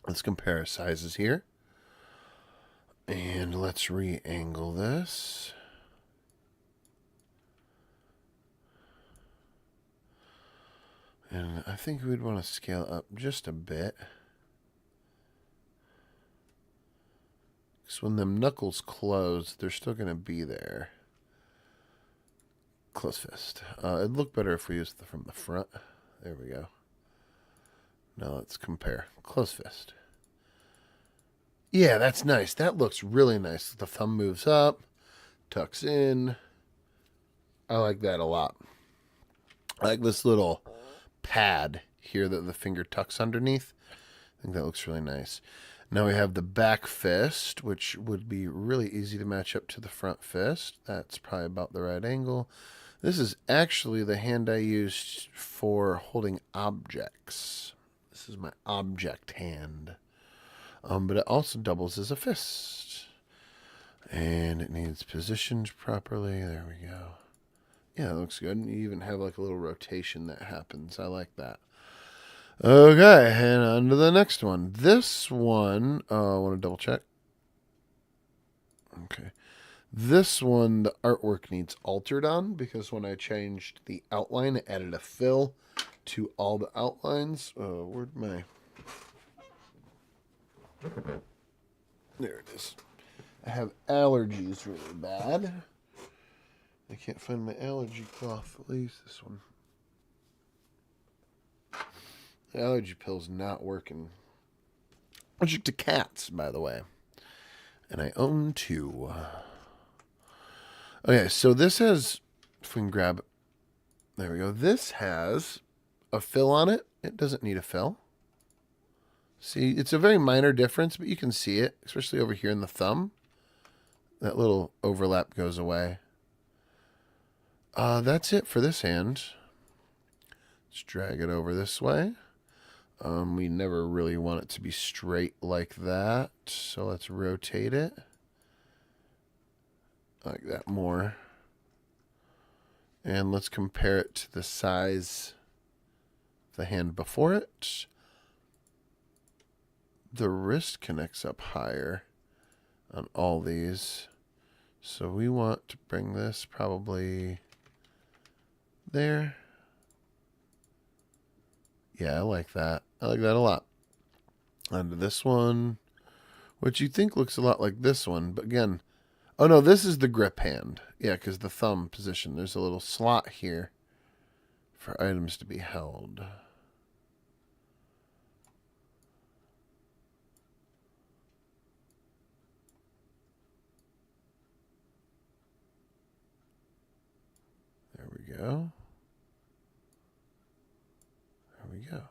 Let's compare sizes here. And let's re-angle this. And I think we'd want to scale up just a bit. Because when them knuckles close, they're still going to be there. Close fist. It'd look better if we used from the front. There we go. Now let's compare. Close fist. Yeah, that's nice. That looks really nice. The thumb moves up, tucks in. I like that a lot. I like this little pad here that the finger tucks underneath. I think that looks really nice. Now we have the back fist, which would be really easy to match up to the front fist. That's probably about the right angle. This is actually the hand I used for holding objects. This is my object hand. But it also doubles as a fist. And it needs positioned properly. There we go. Yeah, it looks good. And you even have like a little rotation that happens. I like that. Okay, and on to the next one. This one, I want to double check. Okay. This one, the artwork needs altered on because when I changed the outline, it added a fill to all the outlines. Where'd my... There it is. I have allergies really bad. I can't find my allergy cloth. At least this one. The allergy pill's not working. Allergic to cats, by the way. And I own 2. Okay, so this has... If we can grab it. There we go. This has a fill on it. It doesn't need a fill. See, it's a very minor difference, but you can see it, especially over here in the thumb. That little overlap goes away. That's it for this hand. Let's drag it over this way. We never really want it to be straight like that, so let's rotate it. Like that more. And let's compare it to the size of the hand before it. The wrist connects up higher on all these. So we want to bring this probably there. Yeah, I like that. I like that a lot. Onto this one, which you think looks a lot like this one, but again, oh no, this is the grip hand. Yeah, because the thumb position, there's a little slot here for items to be held. There we go. There we go.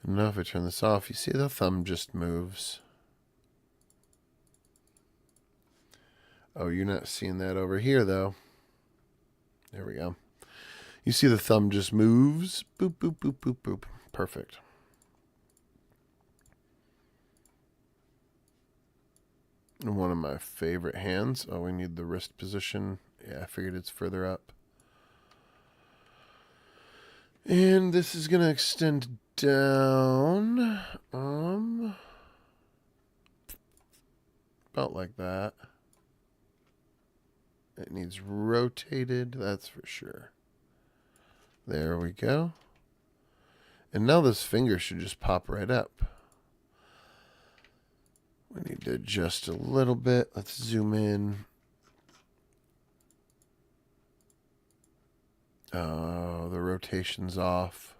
And now if I turn this off, you see the thumb just moves. Oh, you're not seeing that over here, though. There we go. You see the thumb just moves. Boop, boop, boop, boop, boop. Perfect. And one of my favorite hands. Oh, we need the wrist position. Yeah, I figured it's further up. And this is going to extend down. About like that. It needs rotated, that's for sure. There we go. And now this finger should just pop right up. We need to adjust a little bit. Let's zoom in. Oh, the rotation's off.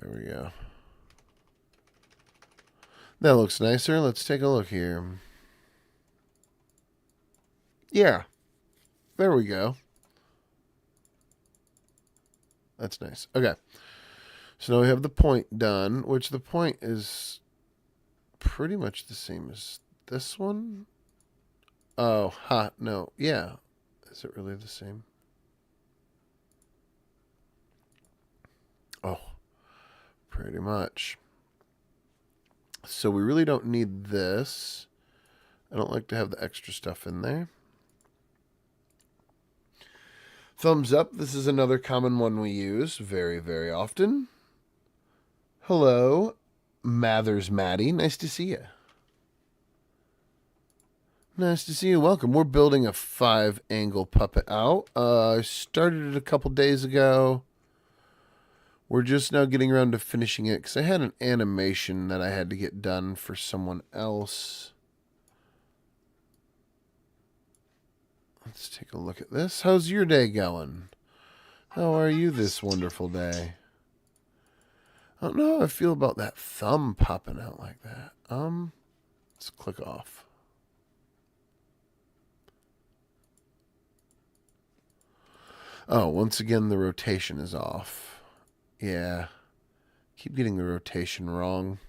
There we go. That looks nicer. Let's take a look here. Yeah. There we go. That's nice. Okay. So now we have the point done, which the point is pretty much the same as this one. Oh, ha, no. Yeah. Is it really the same? Oh, pretty much. So we really don't need this. I don't like to have the extra stuff in there. Thumbs up. This is another common one we use very, very often. Hello, Mathers Maddie. Nice to see you. Nice to see you. Welcome. We're building a 5-angle puppet out. I started it a couple days ago. We're just now getting around to finishing it because I had an animation that I had to get done for someone else. Let's take a look at this. How's your day going? How are you this wonderful day? I don't know how I feel about that thumb popping out like that. Let's click off. Oh, once again, the rotation is off. Yeah. Keep getting the rotation wrong.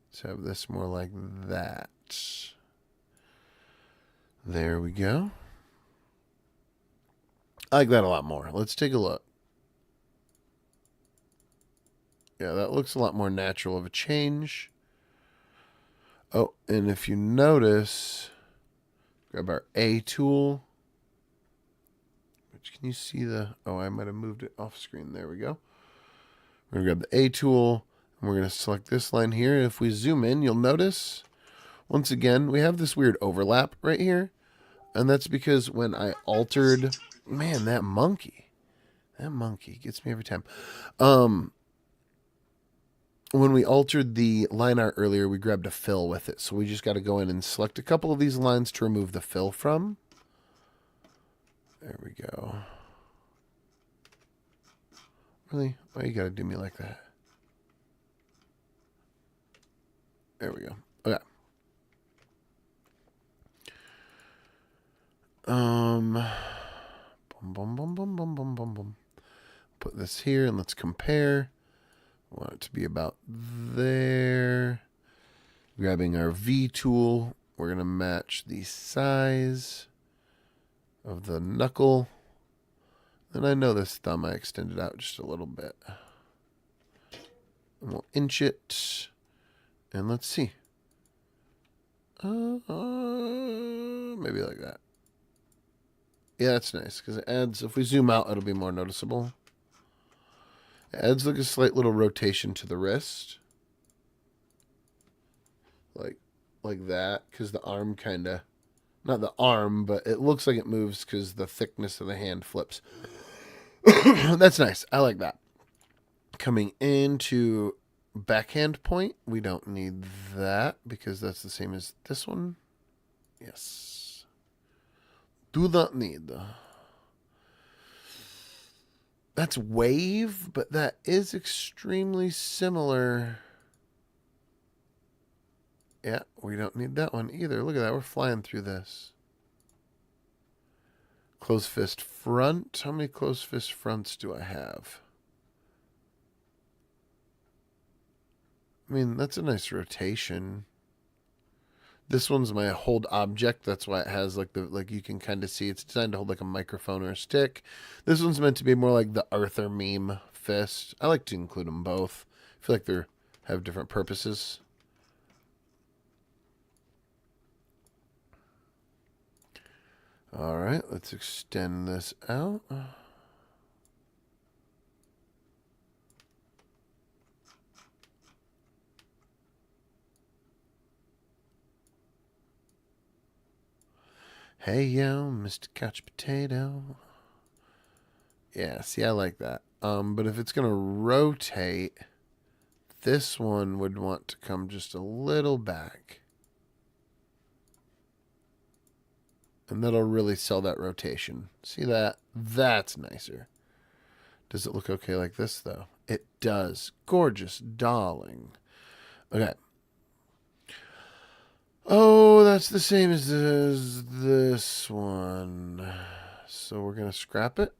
Let's have this more like that. There we go. I like that a lot more. Let's take a look. Yeah, that looks a lot more natural of a change. Oh, and if you notice, grab our A tool. Which can you see the... Oh, I might have moved it off screen. There we go. We're going to grab the A tool, and we're going to select this line here. And if we zoom in, you'll notice, once again, we have this weird overlap right here. And that's because when I altered... Man, that monkey. That monkey gets me every time. When we altered the line art earlier, we grabbed a fill with it. So we just got to go in and select a couple of these lines to remove the fill from. There we go. Really? Why you got to do me like that? There we go. Okay. Boom, boom, boom, boom, boom, boom, boom, boom. Put this here and let's compare. I want it to be about there. Grabbing our V tool, we're going to match the size of the knuckle. And I know this thumb I extended out just a little bit. And we'll inch it. And let's see. Maybe like that. Yeah, that's nice because it adds, if we zoom out, it'll be more noticeable. It adds like a slight little rotation to the wrist. Like that, because the arm kind of, not the arm, but it looks like it moves because the thickness of the hand flips. That's nice. I like that. Coming into backhand point, we don't need that because that's the same as this one. Yes. Do not need. That's wave, but that is extremely similar. Yeah, we don't need that one either. Look at that. We're flying through this. Closed fist front. How many closed fist fronts do I have? I mean, that's a nice rotation. This one's my hold object. That's why it has like you can kind of see it's designed to hold like a microphone or a stick. This one's meant to be more like the Arthur meme fist. I like to include them both. I feel like they have different purposes. All right, let's extend this out. Hey, yo, Mr. Couch Potato. Yeah, see, I like that. But if it's going to rotate, this one would want to come just a little back. And that'll really sell that rotation. See that? That's nicer. Does it look okay like this, though? It does. Gorgeous, darling. Okay. Oh, that's the same as this one. So we're going to scrap it.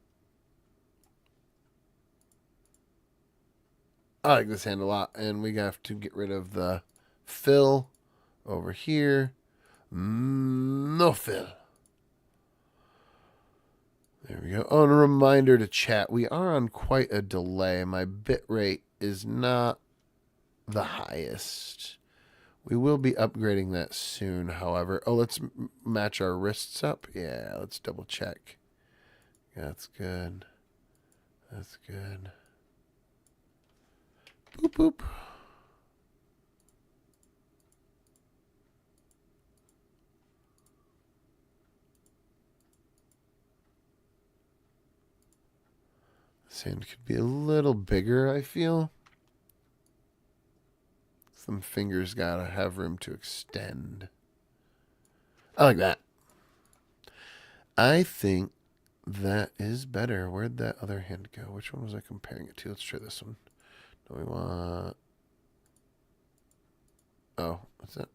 I like this hand a lot. And we have to get rid of the fill over here. No fill. There we go. Oh, and a reminder to chat. We are on quite a delay. My bit rate is not the highest. We will be upgrading that soon, however. Oh, let's match our wrists up. Yeah, let's double check. Yeah, that's good. That's good. Boop, boop. This hand could be a little bigger, I feel. Some fingers gotta have room to extend. I like that. I think that is better. Where'd that other hand go? Which one was I comparing it to? Let's try this one. Do we want... Oh, what's that?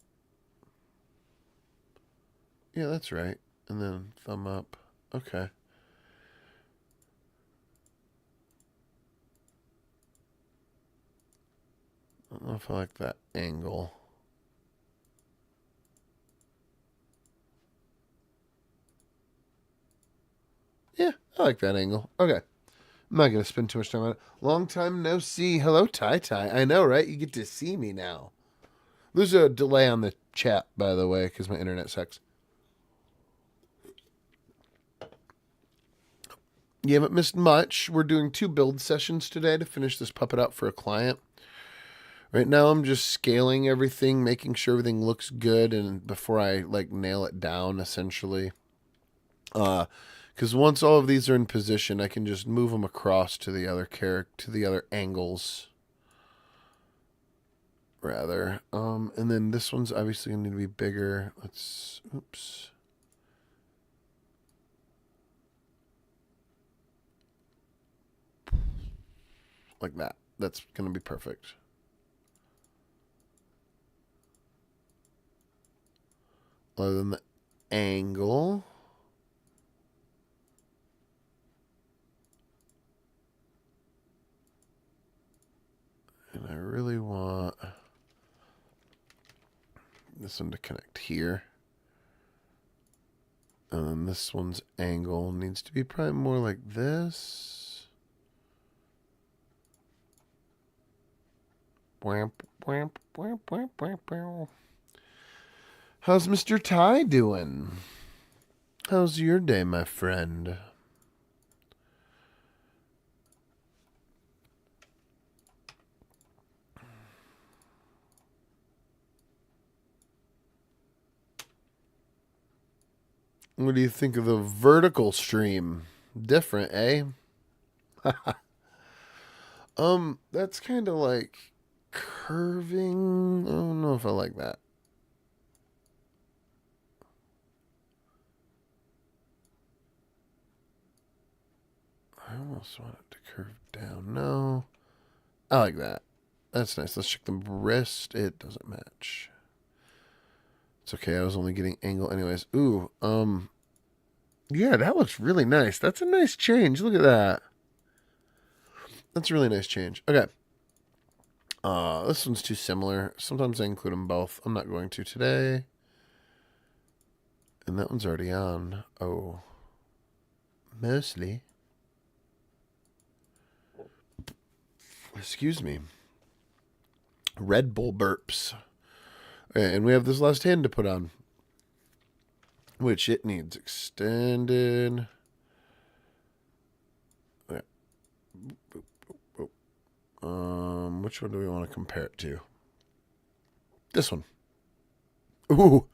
Yeah, that's right. And then thumb up. Okay. I don't know if I like that angle. Yeah, I like that angle. Okay. I'm not going to spend too much time on it. Long time no see. Hello, Tai Tai. I know, right? You get to see me now. There's a delay on the chat, by the way, because my internet sucks. You haven't missed much. We're doing 2 build sessions today to finish this puppet out for a client. Right now, I'm just scaling everything, making sure everything looks good, and before I nail it down, essentially. Because once all of these are in position, I can just move them across to the other angles. Rather, and then this one's obviously gonna need to be bigger. Oops. Like that. That's gonna be perfect. Other than the angle. And I really want this one to connect here. And then this one's angle needs to be probably more like this. How's Mr. Ty doing? How's your day, my friend? What do you think of the vertical stream? Different, eh? That's kind of like curving. I don't know if I like that. I almost want it to curve down. No. I like that. That's nice. Let's check the wrist. It doesn't match. It's okay. I was only getting angle anyways. Ooh, yeah, that looks really nice. That's a nice change. Look at that. That's a really nice change. Okay. This one's too similar. Sometimes I include them both. I'm not going to today. And that one's already on. Oh. Mostly. Excuse me. Red Bull burps. Okay, and we have this last hand to put on. Which it needs extended. Okay. Which one do we want to compare it to? This one. Ooh.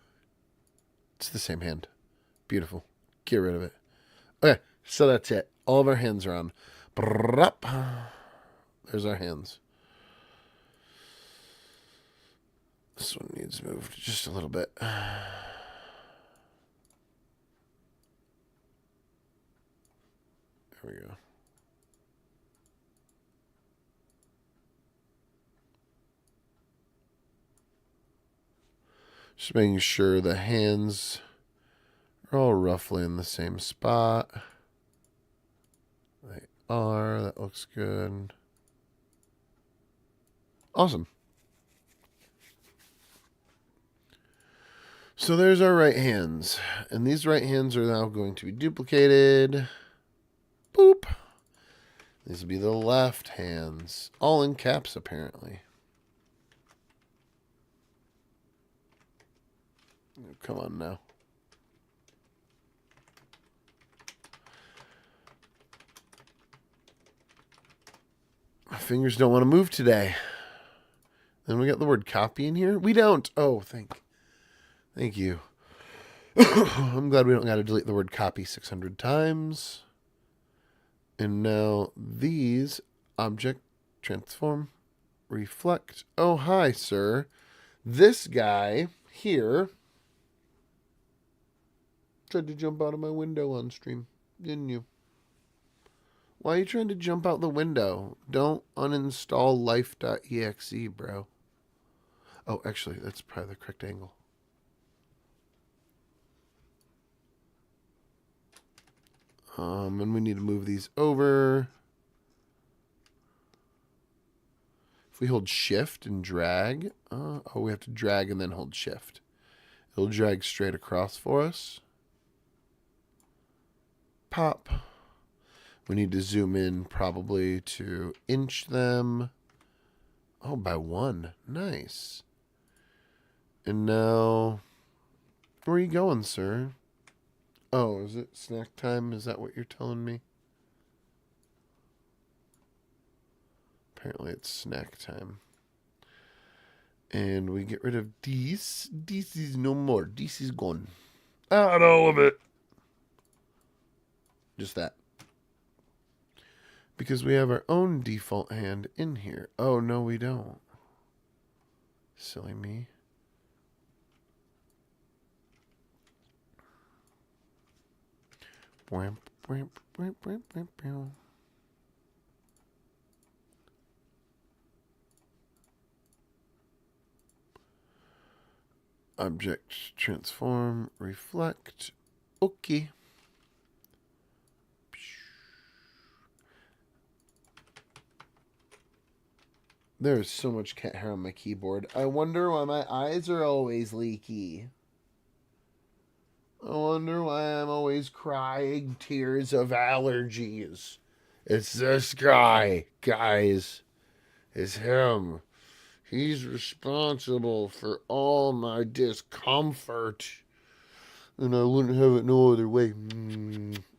It's the same hand. Beautiful. Get rid of it. Okay, so that's it. All of our hands are on. There's our hands. This one needs moved just a little bit. There we go. Just making sure the hands are all roughly in the same spot. They are. That looks good. Awesome. So there's our right hands. And these right hands are now going to be duplicated. Boop. These will be the left hands. All in caps, apparently. Come on now. My fingers don't want to move today. Then we got the word copy in here. We don't. Oh, thank you. I'm glad we don't got to delete the word copy 600 times. And now these object transform reflect. Oh, hi, sir. This guy here tried to jump out of my window on stream, didn't you? Why are you trying to jump out the window? Don't uninstall life.exe, bro. Oh, actually, that's probably the correct angle. And we need to move these over. If we hold shift and drag, we have to drag and then hold shift. It'll drag straight across for us. Pop. We need to zoom in probably to inch them. Oh, by 1. Nice. And now, where are you going, sir? Oh, is it snack time? Is that what you're telling me? Apparently it's snack time. And we get rid of these. This is no more. This is gone. Out all of it. Just that. Because we have our own default hand in here. Oh, no, we don't. Silly me. Object transform reflect. Okay. There's so much cat hair on my keyboard. I wonder why my eyes are always leaky. I wonder why I'm always crying tears of allergies. It's this guy, guys. It's him. He's responsible for all my discomfort. And I wouldn't have it no other way.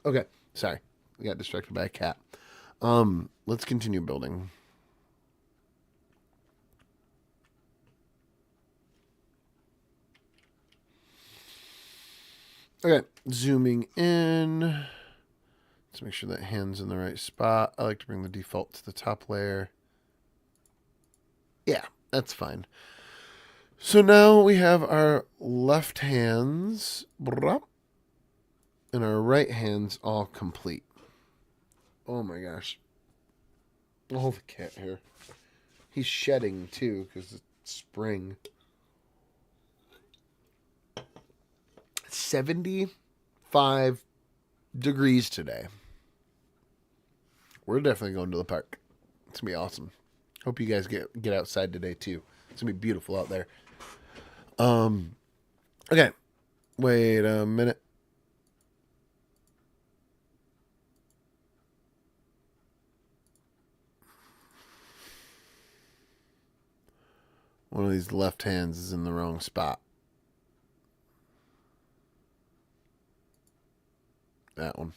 Okay, sorry. I got distracted by a cat. Let's continue building. Okay, zooming in. Let's make sure that hand's in the right spot. I like to bring the default to the top layer. Yeah, that's fine. So now we have our left hands and our right hands all complete. Oh my gosh. Oh, the cat hair. He's shedding too because it's spring. 75 degrees today. We're definitely going to the park. It's going to be awesome. Hope you guys get outside today too. It's going to be beautiful out there. Okay. Wait a minute. One of these left hands is in the wrong spot. That one.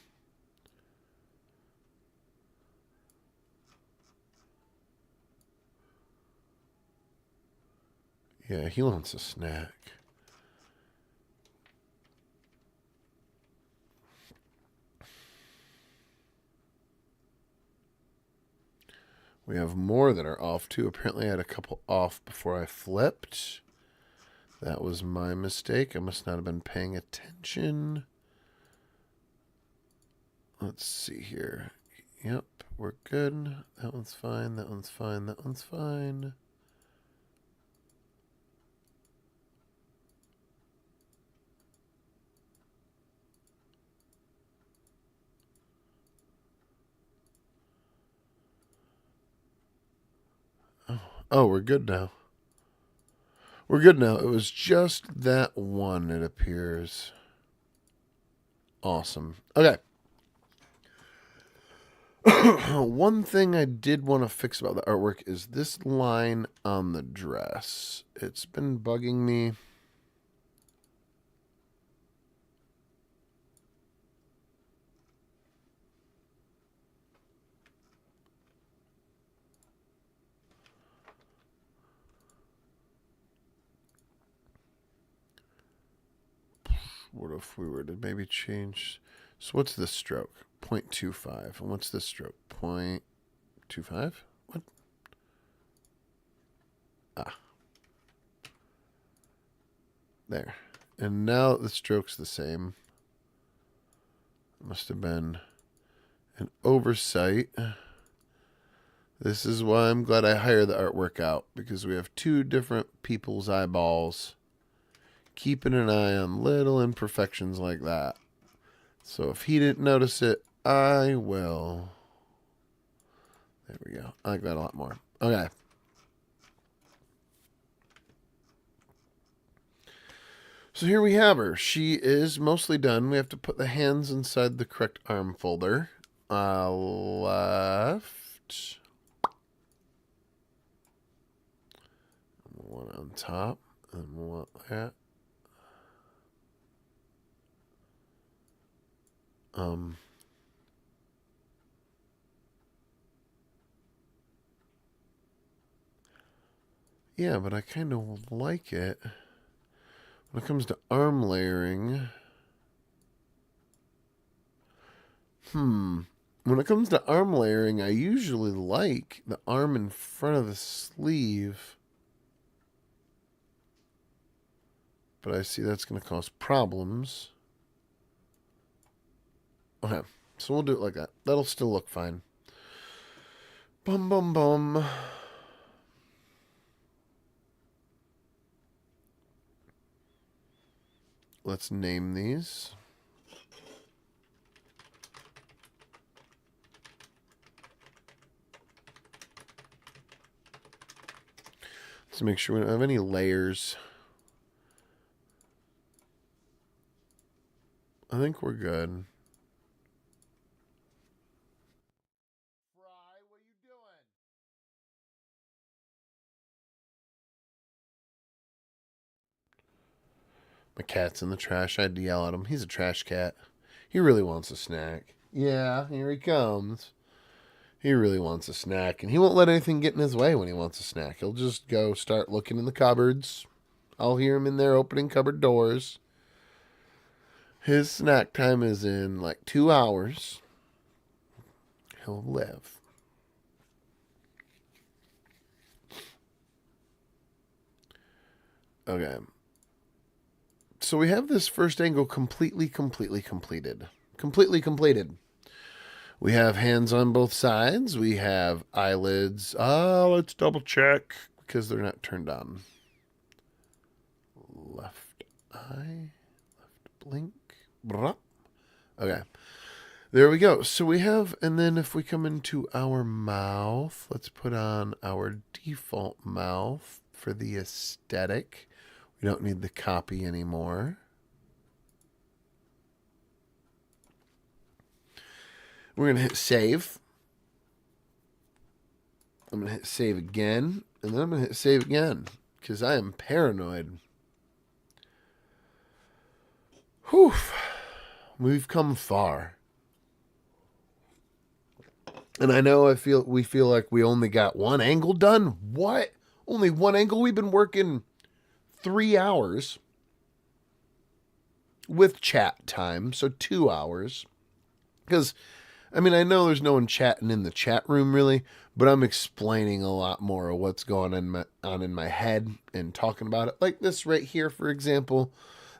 Yeah, he wants a snack. We have more that are off too. Apparently I had a couple off before I flipped. That was my mistake. I must not have been paying attention. Let's see here. Yep, we're good. That one's fine. That one's fine. That one's fine. Oh, we're good now. We're good now. It was just that one, it appears. Awesome. Okay. One thing I did want to fix about the artwork is this line on the dress. It's been bugging me. What if we were to maybe change? So what's this stroke? 0.25. And what's this stroke? 0.25? What? Ah. There. And now the stroke's the same. It must have been an oversight. This is why I'm glad I hired the artwork out, because we have two different people's eyeballs keeping an eye on little imperfections like that. So if he didn't notice it, I will. There we go. I like that a lot more. Okay. So here we have her. She is mostly done. We have to put the hands inside the correct arm folder. Left. One on top. And one like that. Yeah, but I kind of like it. When it comes to arm layering, when it comes to arm layering, I usually like the arm in front of the sleeve. But I see that's going to cause problems. Okay, so we'll do it like that. That'll still look fine. Bum, bum, bum. Let's name these. Let's make sure we don't have any layers. I think we're good. Fry, what are you doing? My cat's in the trash. I had to yell at him. He's a trash cat. He really wants a snack. Yeah, here he comes. He really wants a snack, and he won't let anything get in his way when he wants a snack. He'll just go start looking in the cupboards. I'll hear him in there opening cupboard doors. His snack time is in like 2 hours. he'll live. Okay. So we have this first angle completely completed. Completely completed. We have hands on both sides. We have eyelids. Let's double check because they're not turned on. Left eye, left blink. Okay. There we go. So we have, and then if we come into our mouth, let's put on our default mouth for the aesthetic. We don't need the copy anymore. We're going to hit save. I'm going to hit save again. And then I'm going to hit save again. Because I am paranoid. Whew. We've come far. And I know we feel like we only got one angle done. What? Only one angle? We've been working 3 hours. With chat time. So 2 hours. Because I mean, I know there's no one chatting in the chat room really, but I'm explaining a lot more of what's going on in my head and talking about it, like this right here, for example,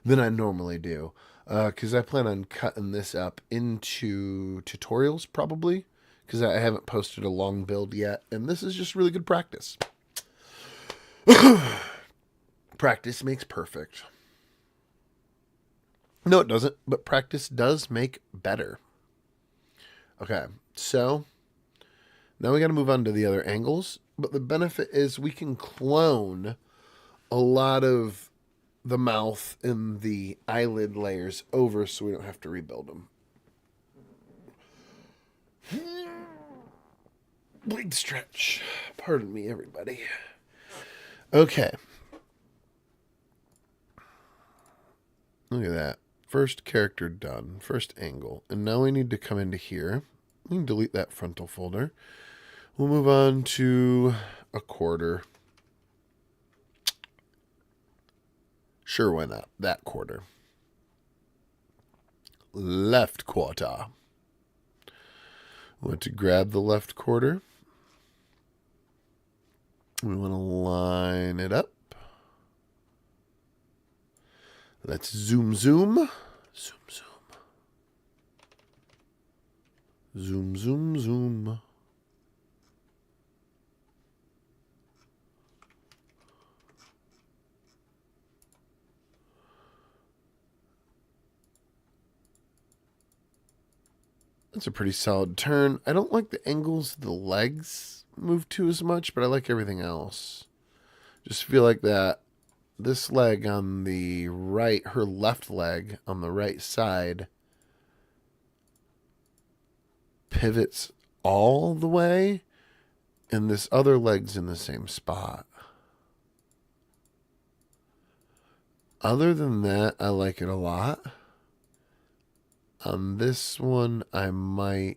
than I normally do. Because I plan on cutting this up into tutorials probably, because I haven't posted a long build yet, and this is just really good practice. Practice makes perfect. No, it doesn't, but practice does make better. Okay, so now we got to move on to the other angles. But the benefit is we can clone a lot of the mouth and the eyelid layers over so we don't have to rebuild them. Bleed stretch. Pardon me, everybody. Okay. Look at that. First character done. First angle. And now we need to come into here. We can delete that frontal folder. We'll move on to a quarter. Sure, why not? That quarter. Left quarter. We want to grab the left quarter. We want to line it up. Let's zoom. Zoom. That's a pretty solid turn. I don't like the angles the legs move to as much, but I like everything else. Just feel like that this leg on the right, her left leg on the right side, pivots all the way, and this other leg's in the same spot. Other than that, I like it a lot. On this one, I might...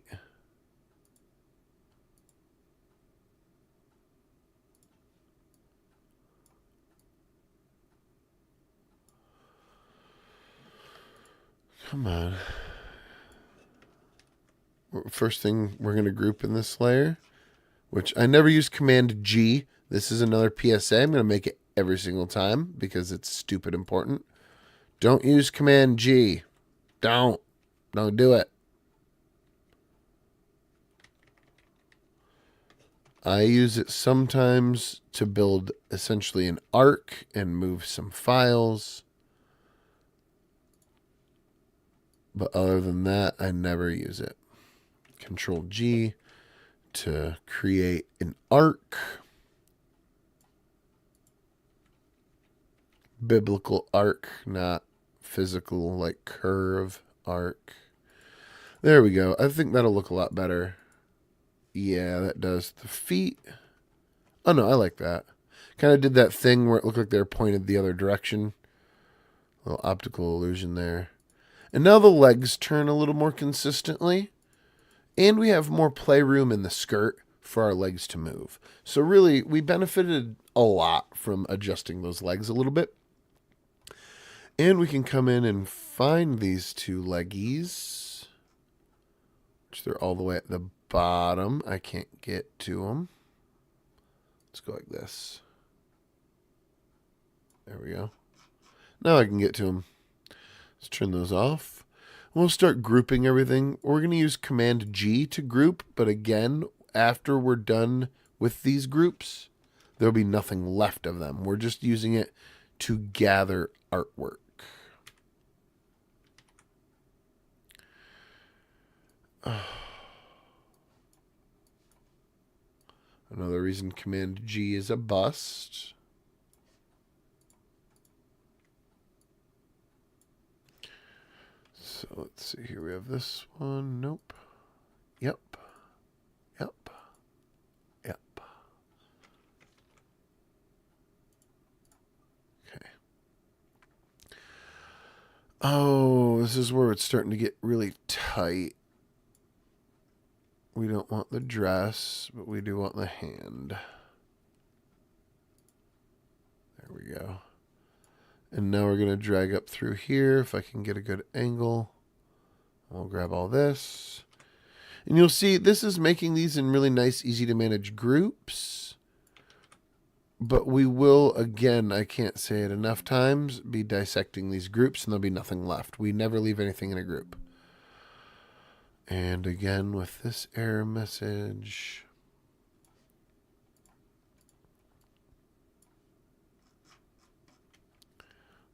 Come on. First thing we're going to group in this layer, which I never use Command G. This is another PSA. I'm going to make it every single time because it's stupid important. Don't use Command G. Don't do it. I use it sometimes to build essentially an arc and move some files. But other than that, I never use it. Control G to create an arc. Biblical arc, not physical like curve arc. There we go. I think that'll look a lot better. Yeah, that does. The feet. Oh, no, I like that. Kind of did that thing where it looked like they were pointed the other direction. A little optical illusion there. And now the legs turn a little more consistently. And we have more playroom in the skirt for our legs to move. So really, we benefited a lot from adjusting those legs a little bit. And we can come in and find these two leggies, which they're all the way at the bottom. I can't get to them. Let's go like this. There we go. Now I can get to them. Let's turn those off. We'll start grouping everything. We're going to use Command G to group, but again, after we're done with these groups, there'll be nothing left of them. We're just using it to gather artwork. Another reason Command G is a bust. So let's see here. We have this one. Nope. Yep. Yep. Yep. Okay. Oh, this is where it's starting to get really tight. We don't want the dress, but we do want the hand. There we go. And now we're going to drag up through here if I can get a good angle. We'll grab all this. And you'll see this is making these in really nice, easy to manage groups. But we will, again, I can't say it enough times, be dissecting these groups and there'll be nothing left. We never leave anything in a group. And again, with this error message,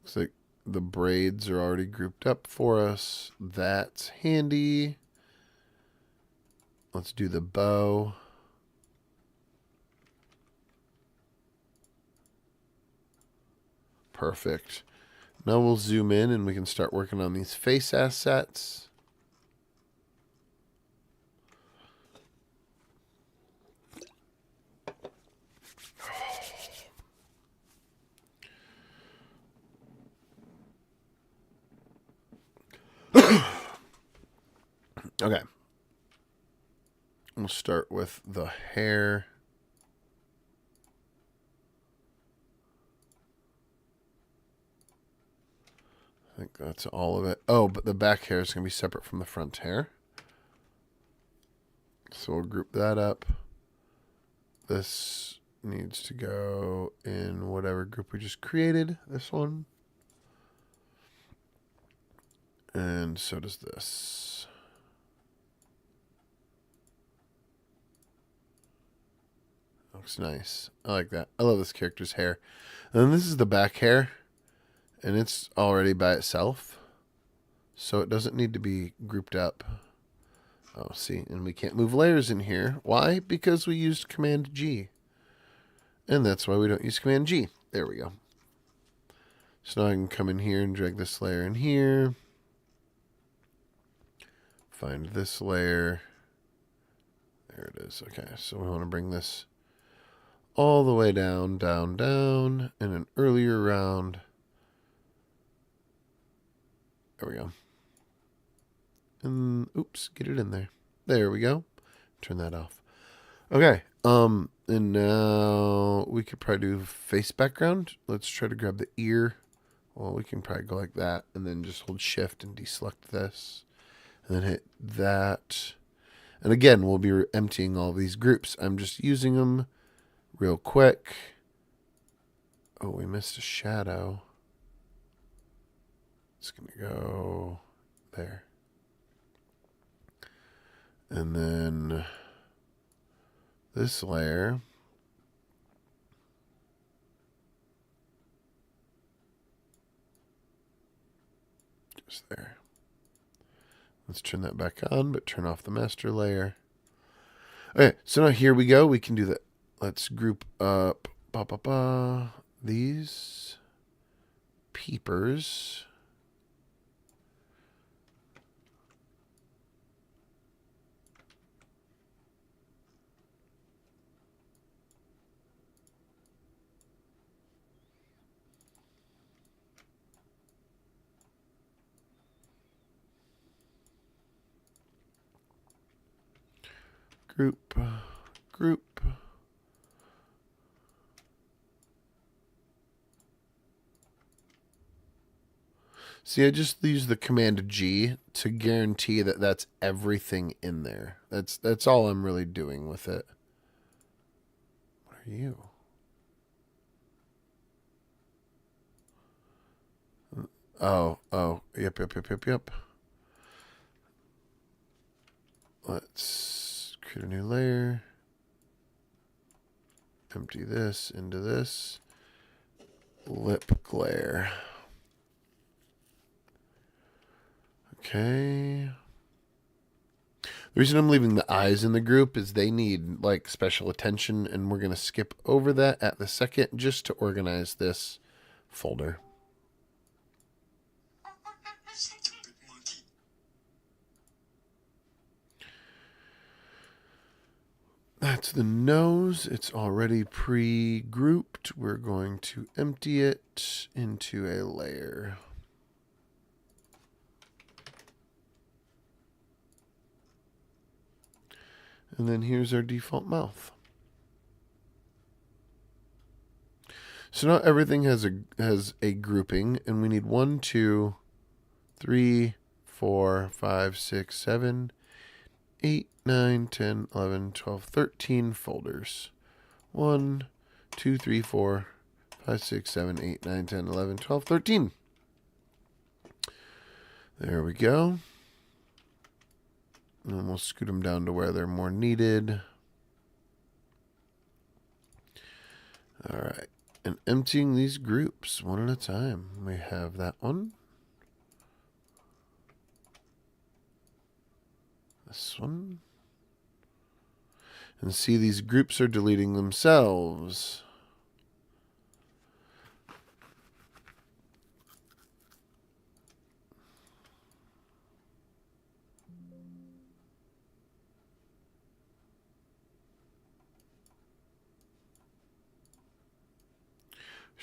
looks like the braids are already grouped up for us. That's handy. Let's do the bow. Perfect. Now we'll zoom in and we can start working on these face assets. Okay. We'll start with the hair. I think that's all of it. Oh, but the back hair is going to be separate from the front hair. So we'll group that up. This needs to go in whatever group we just created. This one. And so does this. Looks nice. I like that. I love this character's hair. And then this is the back hair. And it's already by itself. So it doesn't need to be grouped up. Oh, see. And we can't move layers in here. Why? Because we used Command G. And that's why we don't use Command G. There we go. So now I can come in here and drag this layer in here. Find this layer. There it is. Okay, so we want to bring this all the way down, down, down, in an earlier round. There we go. And oops, get it in there. There we go. Turn that off. Okay. And now we could probably do face background. Let's try to grab the ear. Well, we can probably go like that and then just hold shift and deselect this. And then hit that. And again, we'll be emptying all these groups. I'm just using them real quick. Oh, we missed a shadow. It's going to go there. And then this layer. Just there. Let's turn that back on, but turn off the master layer. Okay, so now here we go. We can do that. Let's group up these peepers. Group. See, I just use the Command G to guarantee that that's everything in there. That's all I'm really doing with it. What are you? Oh, yep. Let's create a new layer. Empty this into this. Lip glare. Okay. The reason I'm leaving the eyes in the group is they need like special attention, and we're going to skip over that at the second just to organize this folder. That's the nose. It's already pre-grouped. We're going to empty it into a layer. And then here's our default mouth. So now everything has a grouping, and we need 1, 2, 3, 4, 5, 6, 7, 8, 9, 10, 11, 12, 13 folders. 1, 2, 3, 4, 5, 6, 7, 8, 9, 10, 11, 12, 13. There we go. And we'll scoot them down to where they're more needed. All right. And emptying these groups one at a time. We have that one. This one. And see, these groups are deleting themselves.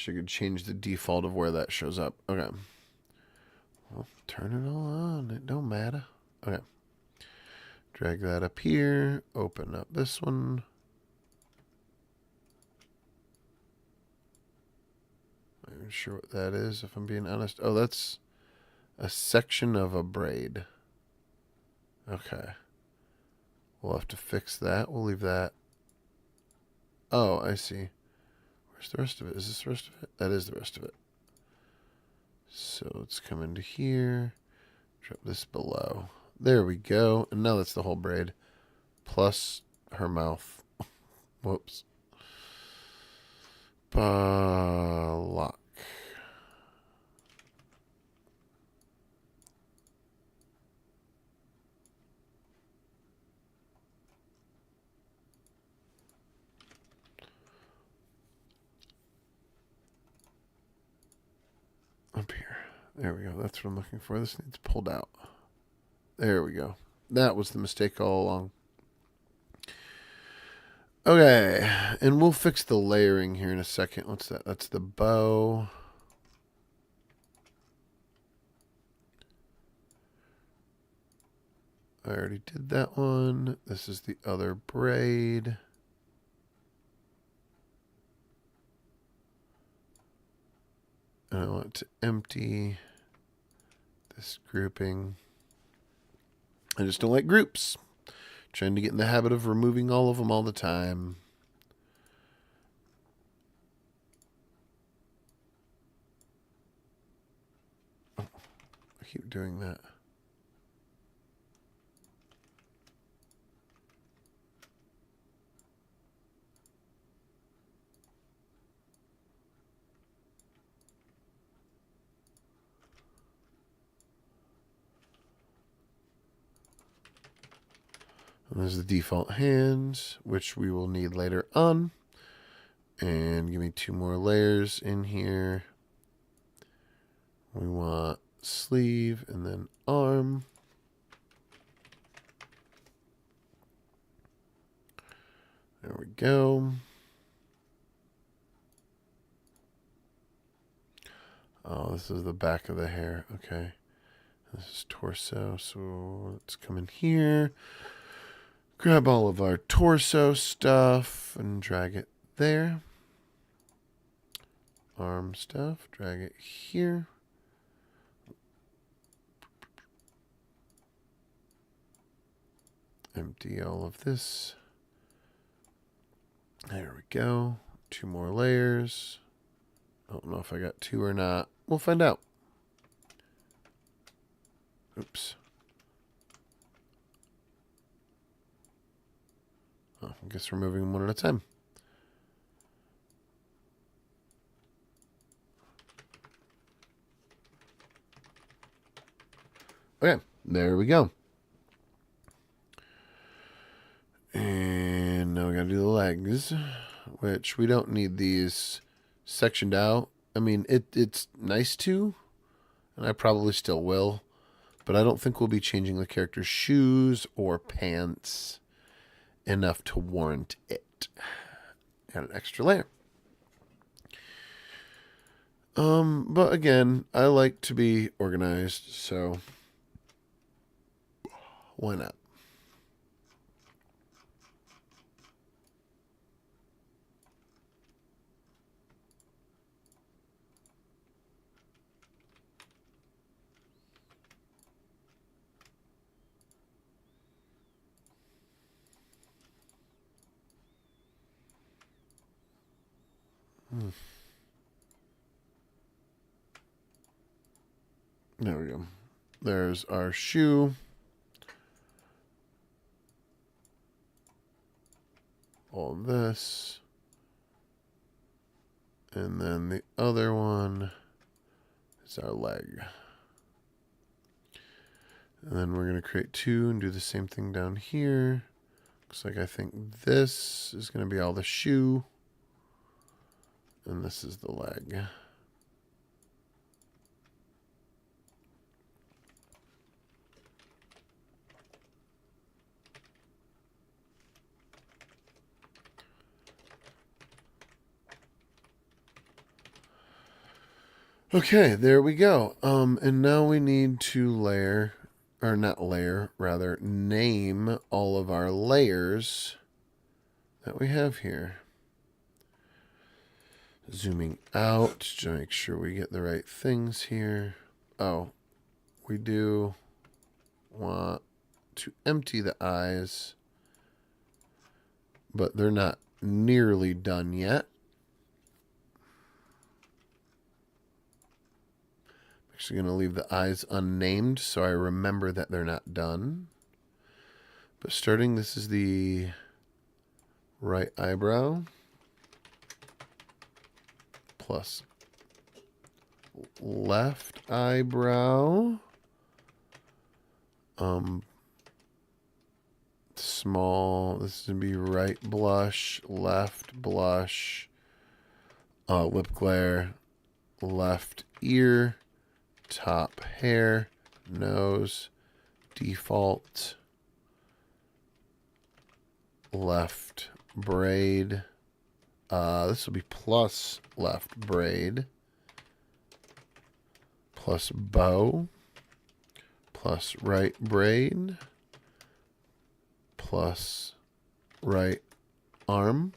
I could change the default of where that shows up. Okay. Well, turn it all on. It don't matter. Okay. Drag that up here. Open up this one. I'm not even sure what that is, if I'm being honest. Oh, that's a section of a braid. Okay. We'll have to fix that. We'll leave that. Oh, I see. Where's the rest of it? Is this the rest of it? That is the rest of it. So let's come into here. Drop this below. There we go. And now that's the whole braid. Plus her mouth. Whoops. Lock. Up here. There we go. That's what I'm looking for. This needs pulled out. There we go. That was the mistake all along. Okay. And we'll fix the layering here in a second. What's that? That's the bow. I already did that one. This is the other braid. And I want to empty this grouping. I just don't like groups. Trying to get in the habit of removing all of them all the time. Oh, I keep doing that. And there's the default hands, which we will need later on. And give me 2 more layers in here. We want sleeve and then arm. There we go. Oh, this is the back of the hair. Okay. This is torso. So let's come in here. Grab all of our torso stuff and drag it there. Arm stuff, drag it here. Empty all of this. There we go. 2 more layers. I don't know if I got 2 or not. We'll find out. Oops. Oh, I guess we're moving them one at a time. Okay, there we go. And now we gotta do the legs, which we don't need these sectioned out. I mean, it's nice to, and I probably still will, but I don't think we'll be changing the character's shoes or pants enough to warrant it. Got an extra layer. But again, I like to be organized, so why not? There we go. There's our shoe. All this. And then the other one is our leg. And then we're going to create 2 and do the same thing down here. Looks like I think this is going to be all the shoe. And this is the leg. Okay, there we go. And now we need to layer, or not layer, rather name all of our layers that we have here. Zooming out to make sure we get the right things here. Oh, we do want to empty the eyes, but they're not nearly done yet. Actually going to leave the eyes unnamed so I remember that they're not done. But starting, this is the right eyebrow plus left eyebrow. Small, this is going to be right blush, left blush, lip glare, left ear, top hair, nose, default, left braid. This will be plus left braid, plus bow, plus right braid, plus right arm,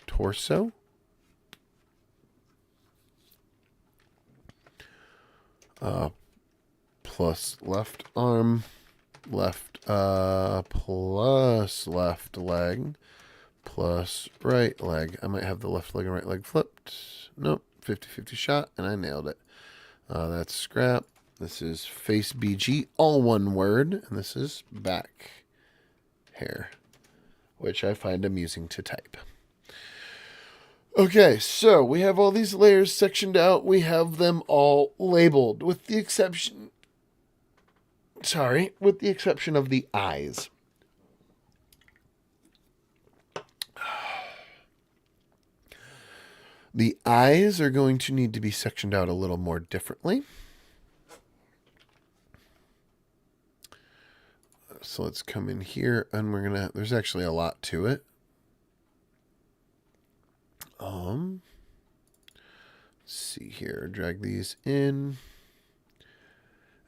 torso. Plus left arm, left, plus left leg, plus right leg. I might have the left leg and right leg flipped. Nope, 50-50 shot, and I nailed it. That's scrap. This is face BG, all one word, and this is back hair, which I find amusing to type. Okay, so we have all these layers sectioned out. We have them all labeled, with the exception of the eyes. The eyes are going to need to be sectioned out a little more differently. So let's come in here, and we're gonna, there's actually a lot to it. Let's see here, drag these in.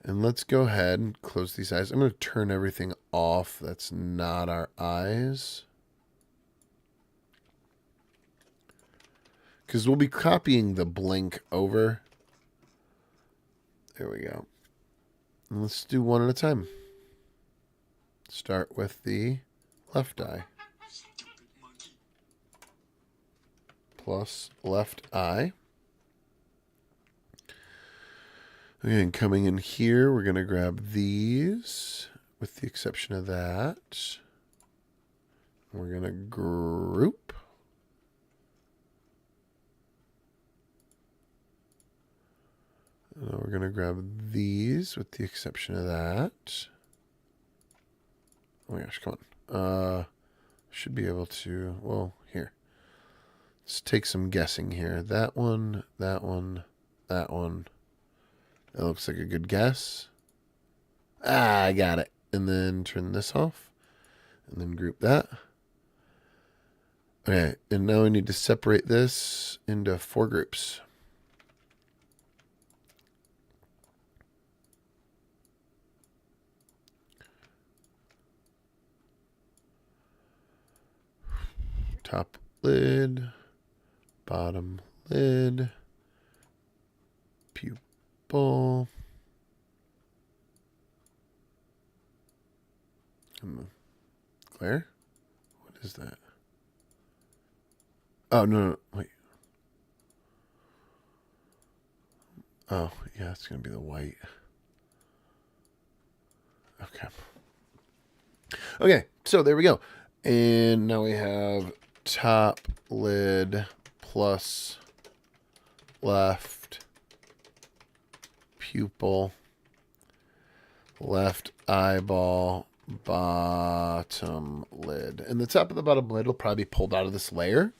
And let's go ahead and close these eyes. I'm going to turn everything off that's not our eyes, because we'll be copying the blink over. There we go. And let's do one at a time. Start with the left eye. Plus left eye. Okay, and coming in here, we're going to grab these, with the exception of that. We're going to group. And we're going to grab these, with the exception of that. Oh my gosh, come on. Should be able to, well, here. Let's take some guessing here. That one, that one, that one. That looks like a good guess. Ah, I got it. And then turn this off. And then group that. Okay, and now we need to separate this into 4 groups. Top lid, bottom lid, pupil, and the glare. What is that? Oh, no, wait. Oh, yeah, it's going to be the white. Okay. Okay, so there we go. And now we have top lid plus left pupil, left eyeball, bottom lid. And the top of the bottom lid will probably be pulled out of this layer,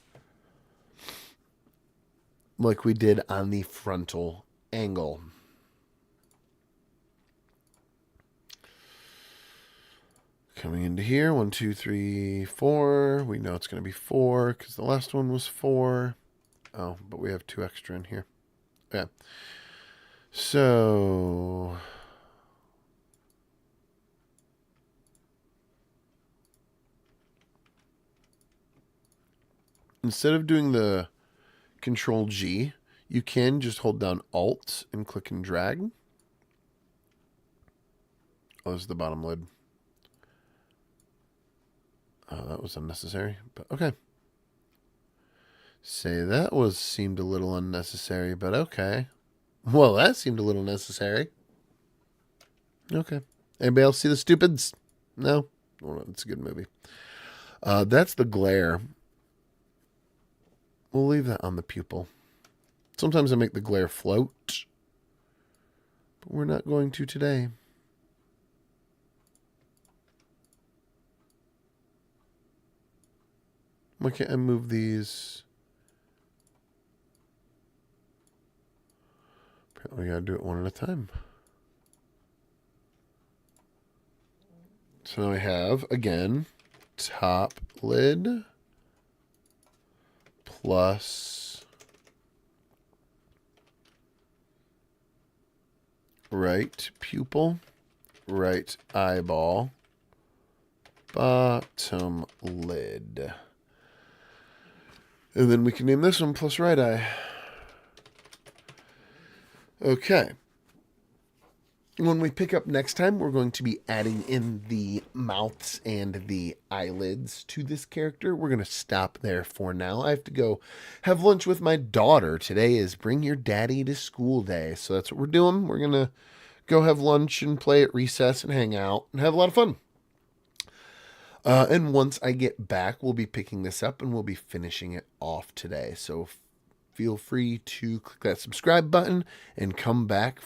like we did on the frontal angle. Coming into here, 1, 2, 3, 4. We know it's going to be 4 because the last one was 4. Oh, but we have 2 extra in here. Okay. So instead of doing the Control G, you can just hold down Alt and click and drag. Oh, this is the bottom lid. Oh, that was unnecessary, but okay. Say that seemed a little unnecessary, but okay. Well, that seemed a little necessary. Okay. Anybody else see The Stupids? No? Well, it's a good movie. That's the glare. We'll leave that on the pupil. Sometimes I make the glare float, but we're not going to today. Why can't I move these? Apparently, we gotta do it one at a time. So now I have, again, top lid plus right pupil, right eyeball, bottom lid. And then we can name this one plus right eye. Okay. When we pick up next time, we're going to be adding in the mouths and the eyelids to this character. We're going to stop there for now. I have to go have lunch with my daughter. Today is Bring Your Daddy to School Day. So that's what we're doing. We're going to go have lunch and play at recess and hang out and have a lot of fun. And once I get back, we'll be picking this up and we'll be finishing it off today. So feel free to click that subscribe button and come back